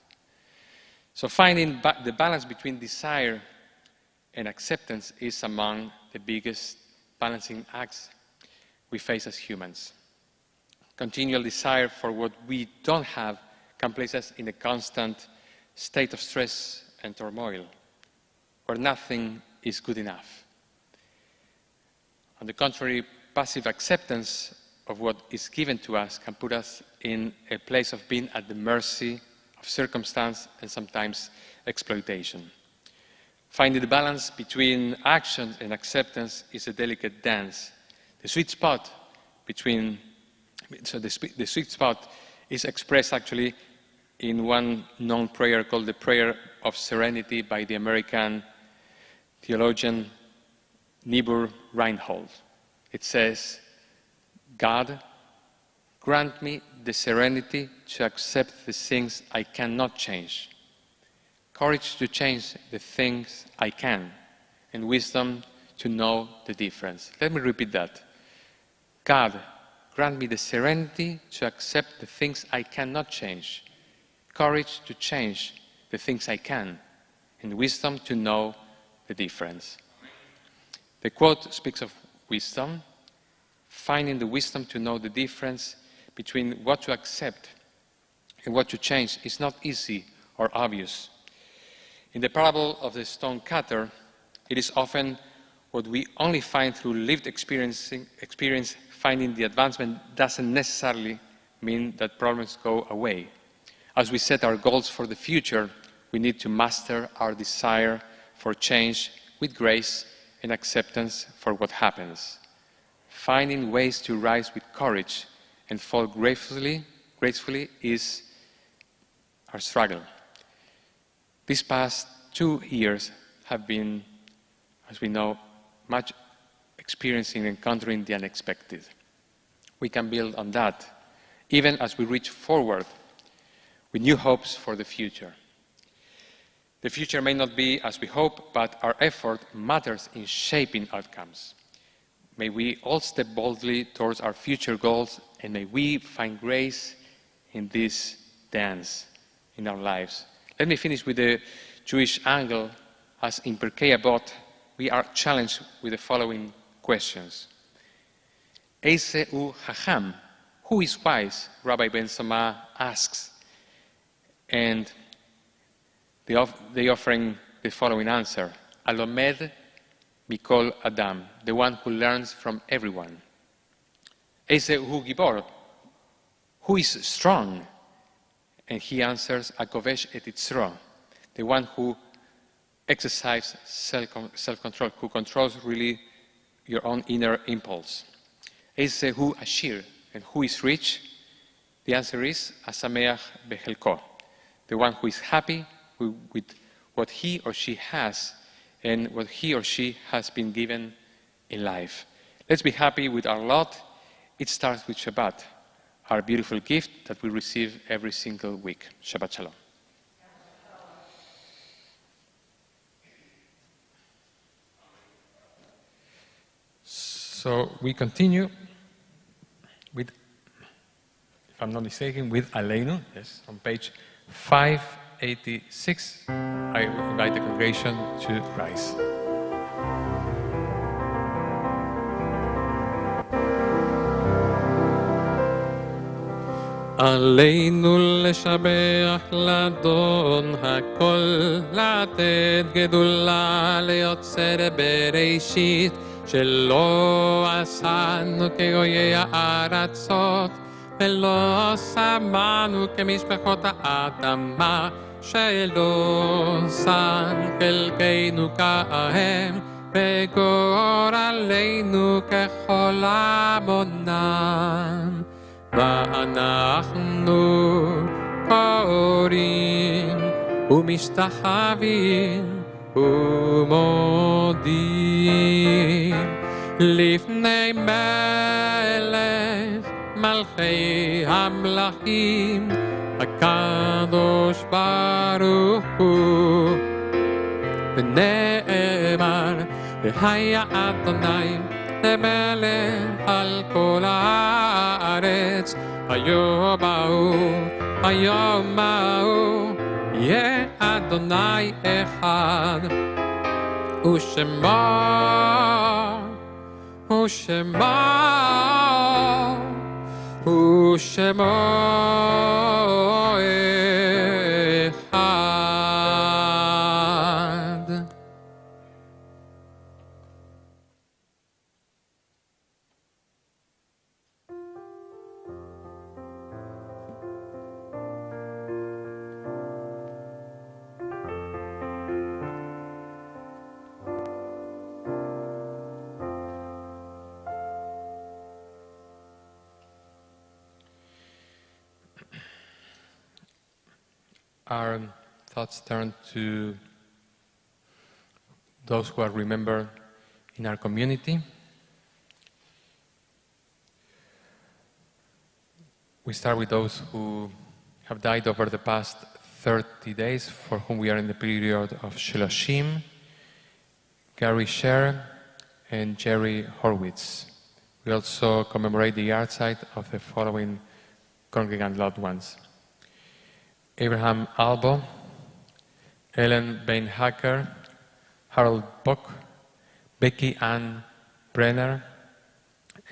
So finding the balance between desire and acceptance is among the biggest balancing acts we face as humans. Continual desire for what we don't have can place us in a constant state of stress and turmoil, where nothing is good enough. On the contrary, passive acceptance of what is given to us can put us in a place of being at the mercy of circumstance and sometimes exploitation. Finding the balance between action and acceptance is a delicate dance. The sweet spot is expressed actually in one known prayer called the Prayer of Serenity by the American theologian Niebuhr Reinhold. It says, "God, grant me the serenity to accept the things I cannot change, courage to change the things I can, and wisdom to know the difference." Let me repeat that. God, grant me the serenity to accept the things I cannot change, courage to change the things I can, and wisdom to know the difference. The quote speaks of wisdom, finding the wisdom to know the difference between what to accept and what to change is not easy or obvious. In the parable of the stone cutter, it is often what we only find through lived experience. Finding the advancement doesn't necessarily mean that problems go away. As we set our goals for the future, we need to master our desire for change with grace and acceptance for what happens. Finding ways to rise with courage and fall gracefully is our struggle. These past 2 years have been, as we know, much experiencing and encountering the unexpected. We can build on that, even as we reach forward with new hopes for the future. The future may not be as we hope, but our effort matters in shaping outcomes. May we all step boldly towards our future goals, and may we find grace in this dance in our lives. Let me finish with the Jewish angle. As in Pirkei Avot, we are challenged with the following questions. Eise u Hacham, who is wise? Rabbi Ben Sama asks. And they offering the following answer. Alomed Mikol Adam, the one who learns from everyone. Eise hu Gibor, who is strong? And he answers, Akovesh et Yitzro, the one who exercises self-control, who controls really your own inner impulse. Eise hu Ashir, and who is rich? The answer is Asameach Bechelko, the one who is happy with what he or she has and what he or she has been given in life. Let's be happy with our lot. It starts with Shabbat, our beautiful gift that we receive every single week. Shabbat Shalom. So we continue with, if I'm not mistaken, with Aleinu, yes, on page 586. I invite the congregation to rise. עלינו לשבח לאדון הכל, לתת גדולה ליוצר בראשית, שלא עשנו כגויי הארצות, ולא שמנו כמשפחות האדמה, שלא שם חלקנו כהם, וגורלנו ככל המונם. ואנחנו קוראים ומשתחווים ומודים לפני מלך מלכי המלכים הקדוש ברוך הוא. ונאמר והיה אדוני למלך על כל הארץ, היום ההוא יהיה אדוני אחד, ושמו אחד. Our thoughts turn to those who are remembered in our community. We start with those who have died over the past 30 days, for whom we are in the period of Shloshim, Gary Sher and Jerry Horwitz. We also commemorate the yahrzeit of the following congregant loved ones. Abraham Albo, Ellen Bain Hacker, Harold Bock, Becky Ann Brenner,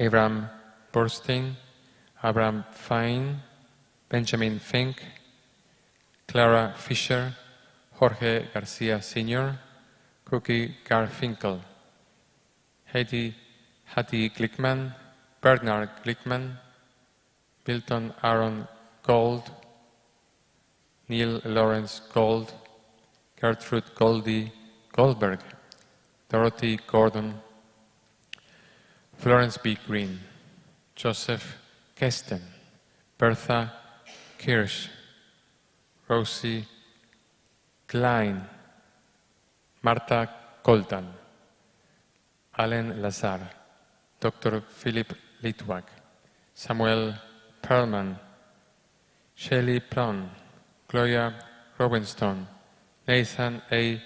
Abraham Borstein, Abraham Fine, Benjamin Fink, Clara Fisher, Jorge Garcia Sr., Cookie Garfinkel, Hattie Glickman, Bernard Glickman, Milton Aaron Gold, Neil Lawrence Gold, Gertrude Goldie Goldberg, Dorothy Gordon, Florence B. Green, Joseph Kesten, Bertha Kirsch, Rosie Klein, Marta Coltan, Allen Lazar, Dr. Philip Litwak, Samuel Perlman, Shelley Plon, Gloria Robinstone, Nathan A.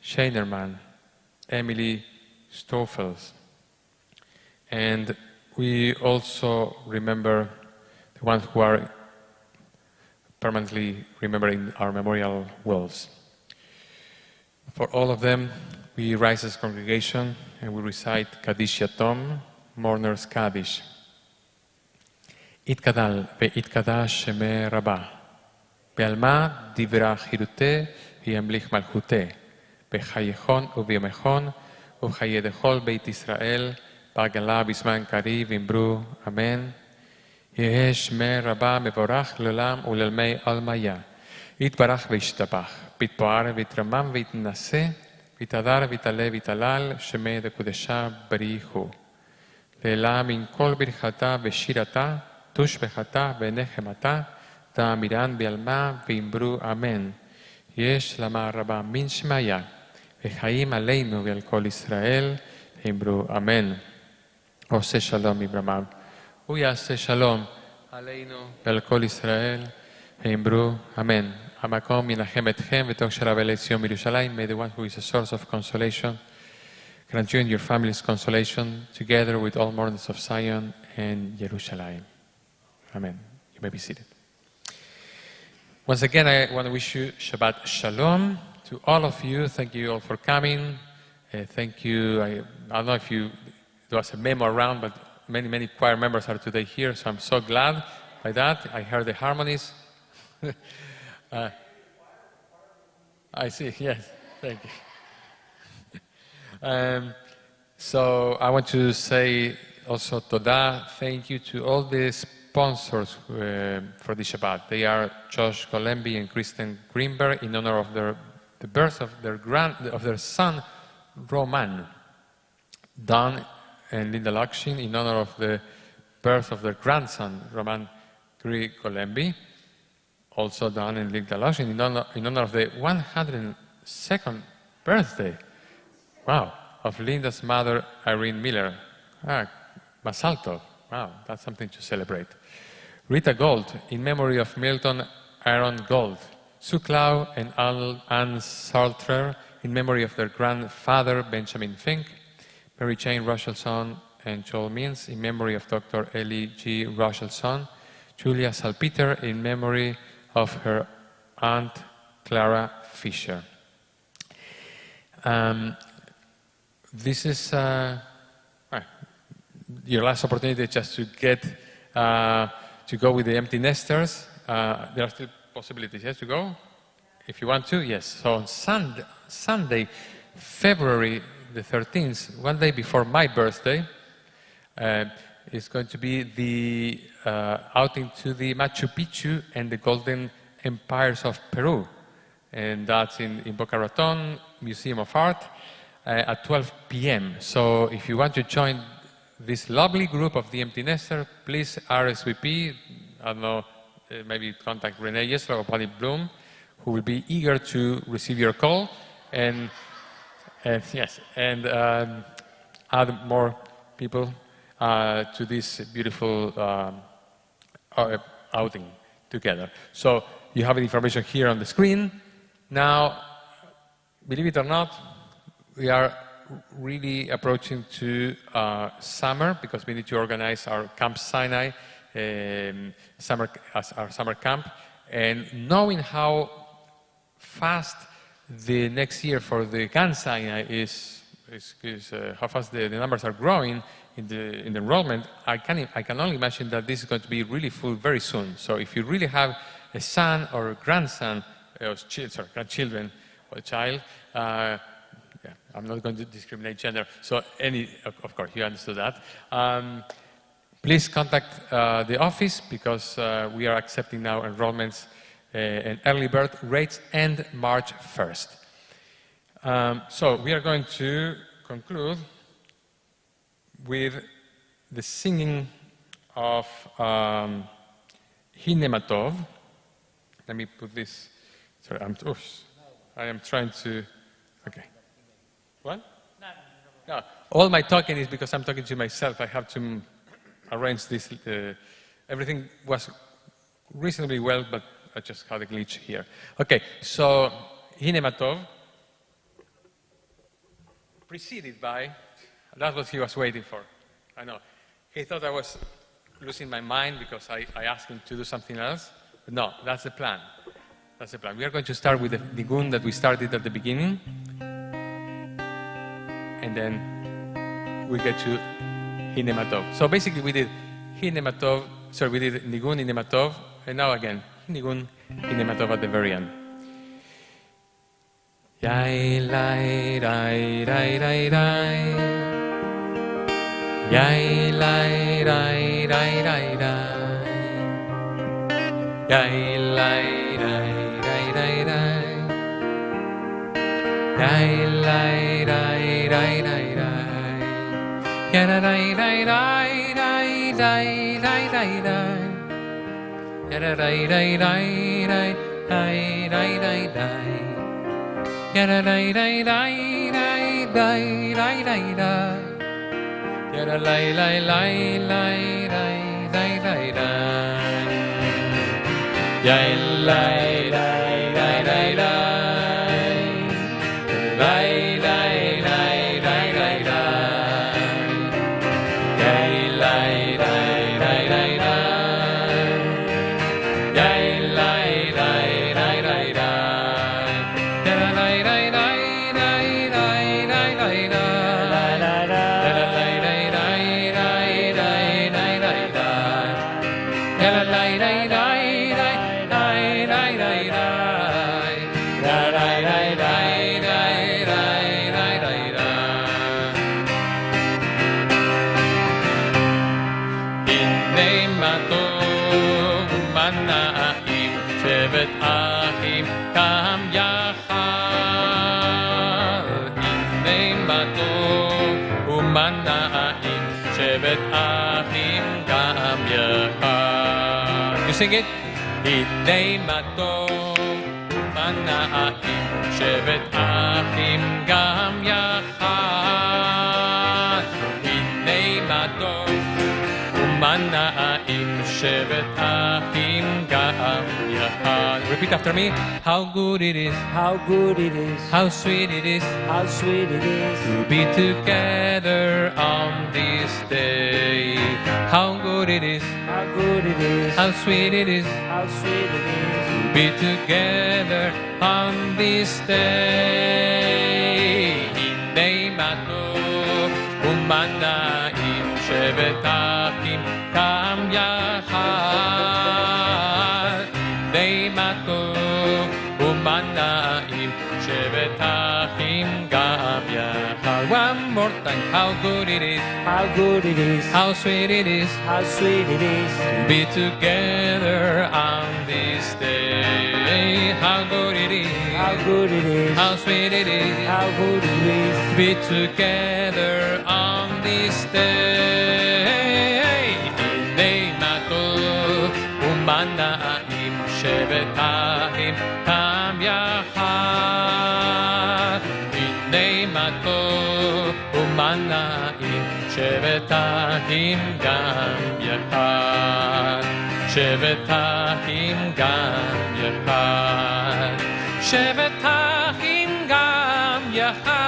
Scheinerman, Emily Stoffels. And we also remember the ones who are permanently remembered in our memorial walls. For all of them, we rise as a congregation and we recite Kaddish Yatom, Mourner's Kaddish. Itkadal ve'itkadash sheme Rabbah, be'alma divra chirute v'yamlich malchute, b'chayechon u'b'yomechon u'chayedechol beit Israel, b'agala b'zman kari v'imbru, amen. Yeheh sheme Rabbah mevorach l'olam u'l'almei almaya, יתברך וישתבח, ויתפאר ויתרומם ויתנשא, ויתהדר ויתעלה ויתהלל, שמי דקודשה בריך הוא. לעילה מן כל ברכתה ושירתה, תושבחתה ונחמתה, תאמירן בעלמה ואמרו אמן. יש לומר רבה מן שמעיה, וחיים עלינו ועל כל ישראל, ואמרו אמן. עושה שלום מברמיו, הוא יעשה שלום עלינו ועל כל ישראל, ואמרו אמן. המקום ינחם אתכם ותוך שרבה לציון מירושלים. May the one who is a source of consolation grant you and your families consolation together with all mourners of Zion and Jerusalem. Amen. You may be seated. Once again, I want to wish you Shabbat Shalom to all of you. Thank you all for coming. Thank you. I don't know if there was a memo around, but many choir members are today here, so I'm so glad by that. I heard the harmonies. I see, yes, thank you. So I want to say also Toda, thank you to all the sponsors for the Shabbat. They are Josh Golembi and Kristen Greenberg in honor of the birth of their son Roman. Don and Linda Lakshin in honor of the birth of their grandson Roman Golembi. Also done in Linda Lakshin in honor of the 102nd birthday, wow, of Linda's mother, Irene Miller. Mazal tov. Wow, that's something to celebrate. Rita Gold, in memory of Milton Aaron Gold. Sue Clow and Anne Salter, in memory of their grandfather, Benjamin Fink. Mary Jane Rochelson and Joel Means, in memory of Dr. Ellie G. Rochelson. Julia Salpeter, in memory of her aunt Clara Fisher. This is your last opportunity just to get to go with the empty nesters. There are still possibilities, yes, to go? If you want to, yes. So on Sunday, February the 13th, one day before my birthday, is going to be the outing to the Machu Picchu and the Golden Empires of Peru. And that's in Boca Raton, Museum of Art, at 12 p.m. So if you want to join this lovely group of the Empty Nester, please RSVP. I don't know, maybe contact Renee Yesler or Polly Bloom, who will be eager to receive your call and add more people to this beautiful outing together. So you have the information here on the screen. Now, believe it or not, we are really approaching to summer because we need to organize our Camp Sinai our summer camp. And knowing how fast the next year for the Camp Sinai is how fast the numbers are growing in the enrollment, I can only imagine that this is going to be really full very soon. So if you really have a son or a grandson, or grandchildren, or a child, I'm not going to discriminate gender. So of course, you understood that. Please contact the office because we are accepting now enrollments and early bird rates end March 1st. So we are going to conclude with the singing of Hinematov. Let me put this. Sorry, I am trying to. Okay. What? No. All my talking is because I'm talking to myself. I have to arrange this. Everything was reasonably well, but I just had a glitch here. Okay, so Hinematov, preceded by, that's what he was waiting for. I know. He thought I was losing my mind because I asked him to do something else. But no, that's the plan. That's the plan. We are going to start with the nigun that we started at the beginning. And then we get to Hinematov. So basically we did Hinematov, we did nigun, Hinematov, and now again, nigun, Hinematov at the very end. Yai lai rai rai rai rai. Yai lai rai rai rai rai. Yai lai rai rai rai rai. Yai lai rai rai rai rai. Yara rai rai rai rai rai rai rai rai. Yara rai rai rai rai rai rai rai rai. Yara rai rai rai rai rai rai rai rai. Yara lai lai lai lai rai rai rai rai. Yai lai rai rai rai rai. Rai rai rai rai rai rai. Yai lai rai rai rai rai. Yai lai rai rai rai rai. Yara lai rai rai rai rai rai rai rai. Yara lai rai rai rai rai rai rai rai. Yara lai rai rai rai rai rai rai rai. Yara lai rai rai rai rai rai rai rai. Hinei matov manaim shevet achim kam yachal. Hinei matov umanaim shevet achim kam yachal. You sing it. Hinei matov umanaim shevet achim kam yachal. Hinei matov umanaim shevet achim kam yachal. Repeat after me. How good it is, How good it is, how sweet it is how sweet it is to be together on this day. How good it is, how good it is, how sweet it is how sweet it is to be together on this day. Hinei matov umanaim shevet achim kam yachal. Hinei matov umanaim shevet achim kam yachal. One more time. How good it is, how good it is, how sweet it is how sweet it is to be together on this day. How good it is, how good it is, how sweet it is how good it is to be together on this day. Hinei matov umanaim shevet achim kam yachal. Hinei matov umanaim shevet achim kam yachal. Shevet achim kam yachal. Shevet achim kam yachal.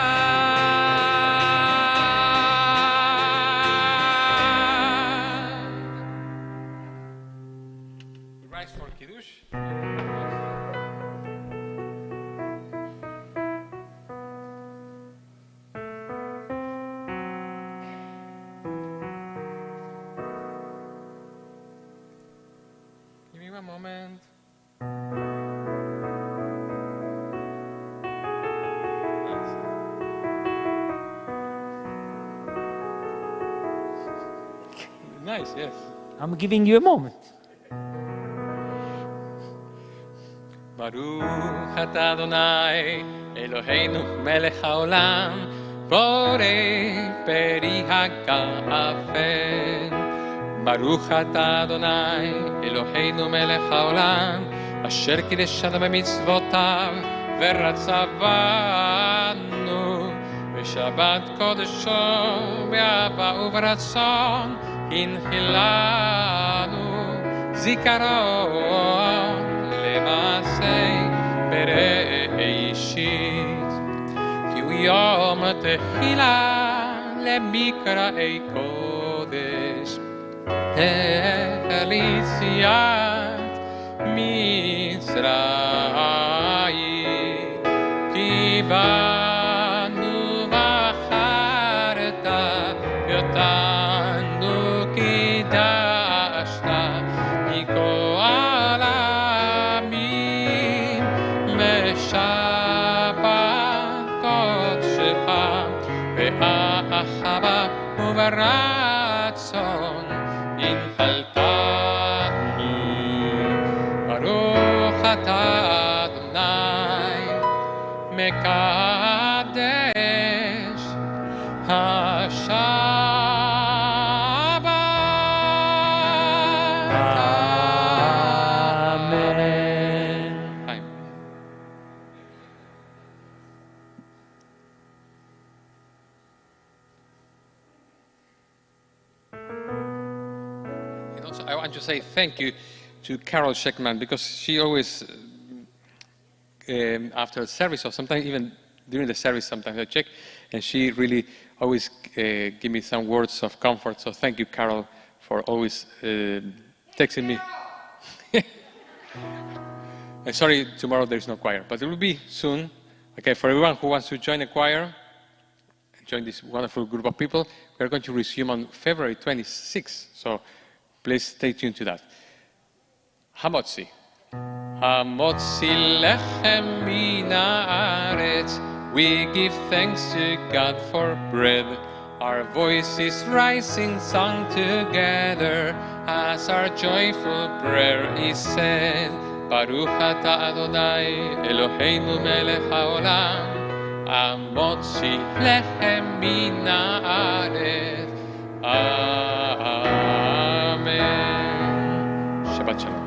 We rise for Kiddush. Give me one moment. Nice, yes. I'm giving you a moment. Baruch atah Adonai, Eloheinu melech haolam, Borei peri ha'ga'afen. Baruch atah Adonai, Eloheinu melech haolam, asher kideshanu b'mitzvotav, v'ratza banu, v'shabbat kodesho, be'ahava u'v'ratzon, hinchilanu, zikaron, le'masei bereishit, ki hu yom tehila, le'mikra'ei kodesh, Elisiat Mitzrayim Kivanu v'acharta Yotanu kidashta Miko'al ha'amim V'shabbat kodshecha Ve'ahava u'v'ratzon Inhaltanu Baruch atah Adonai Mekadesh HaShabbat. Amen. Time. And also, I want to say thank you to Carol Sheckman, because she always, after service or sometimes even during the service, sometimes I check, and she really always give me some words of comfort. So thank you, Carol, for always texting me. And sorry, tomorrow there's no choir, but it will be soon. Okay, for everyone who wants to join a choir, join this wonderful group of people, we're going to resume on February 26th. So please stay tuned to that. Hamotzi. Hamotzi lechem min haaretz. We give thanks to God for bread. Our voices rising, sung together as our joyful prayer is said. Baruch atah Adonai, Eloheinu melech haolam. Hamotzi lechem min haaretz. Amen. Shabbat shalom.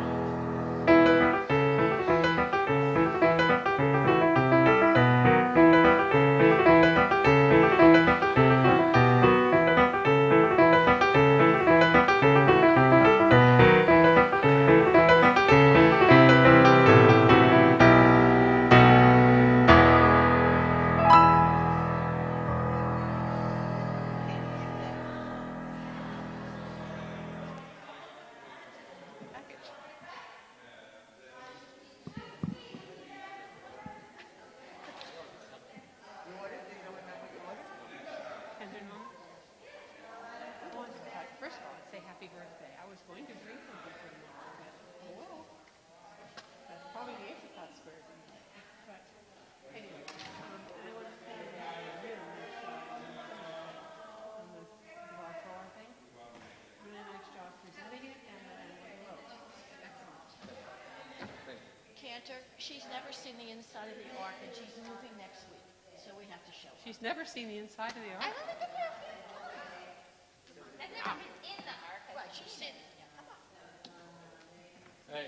First of all, I'd say happy birthday. I was going to drink from you for tomorrow, but well, that's probably the Apricot's birthday. But anyway, I want to say that really nice job on the Bartor thing. Really nice job presenting it and what you wrote. Excellent. Cantor, she's never seen the inside of the ark, and she's moving next week, so we have to show her. She's never seen the inside of the I ark. haven't been there. I've never been in the ark. Right, she's seen it. Yeah, come on. Hey.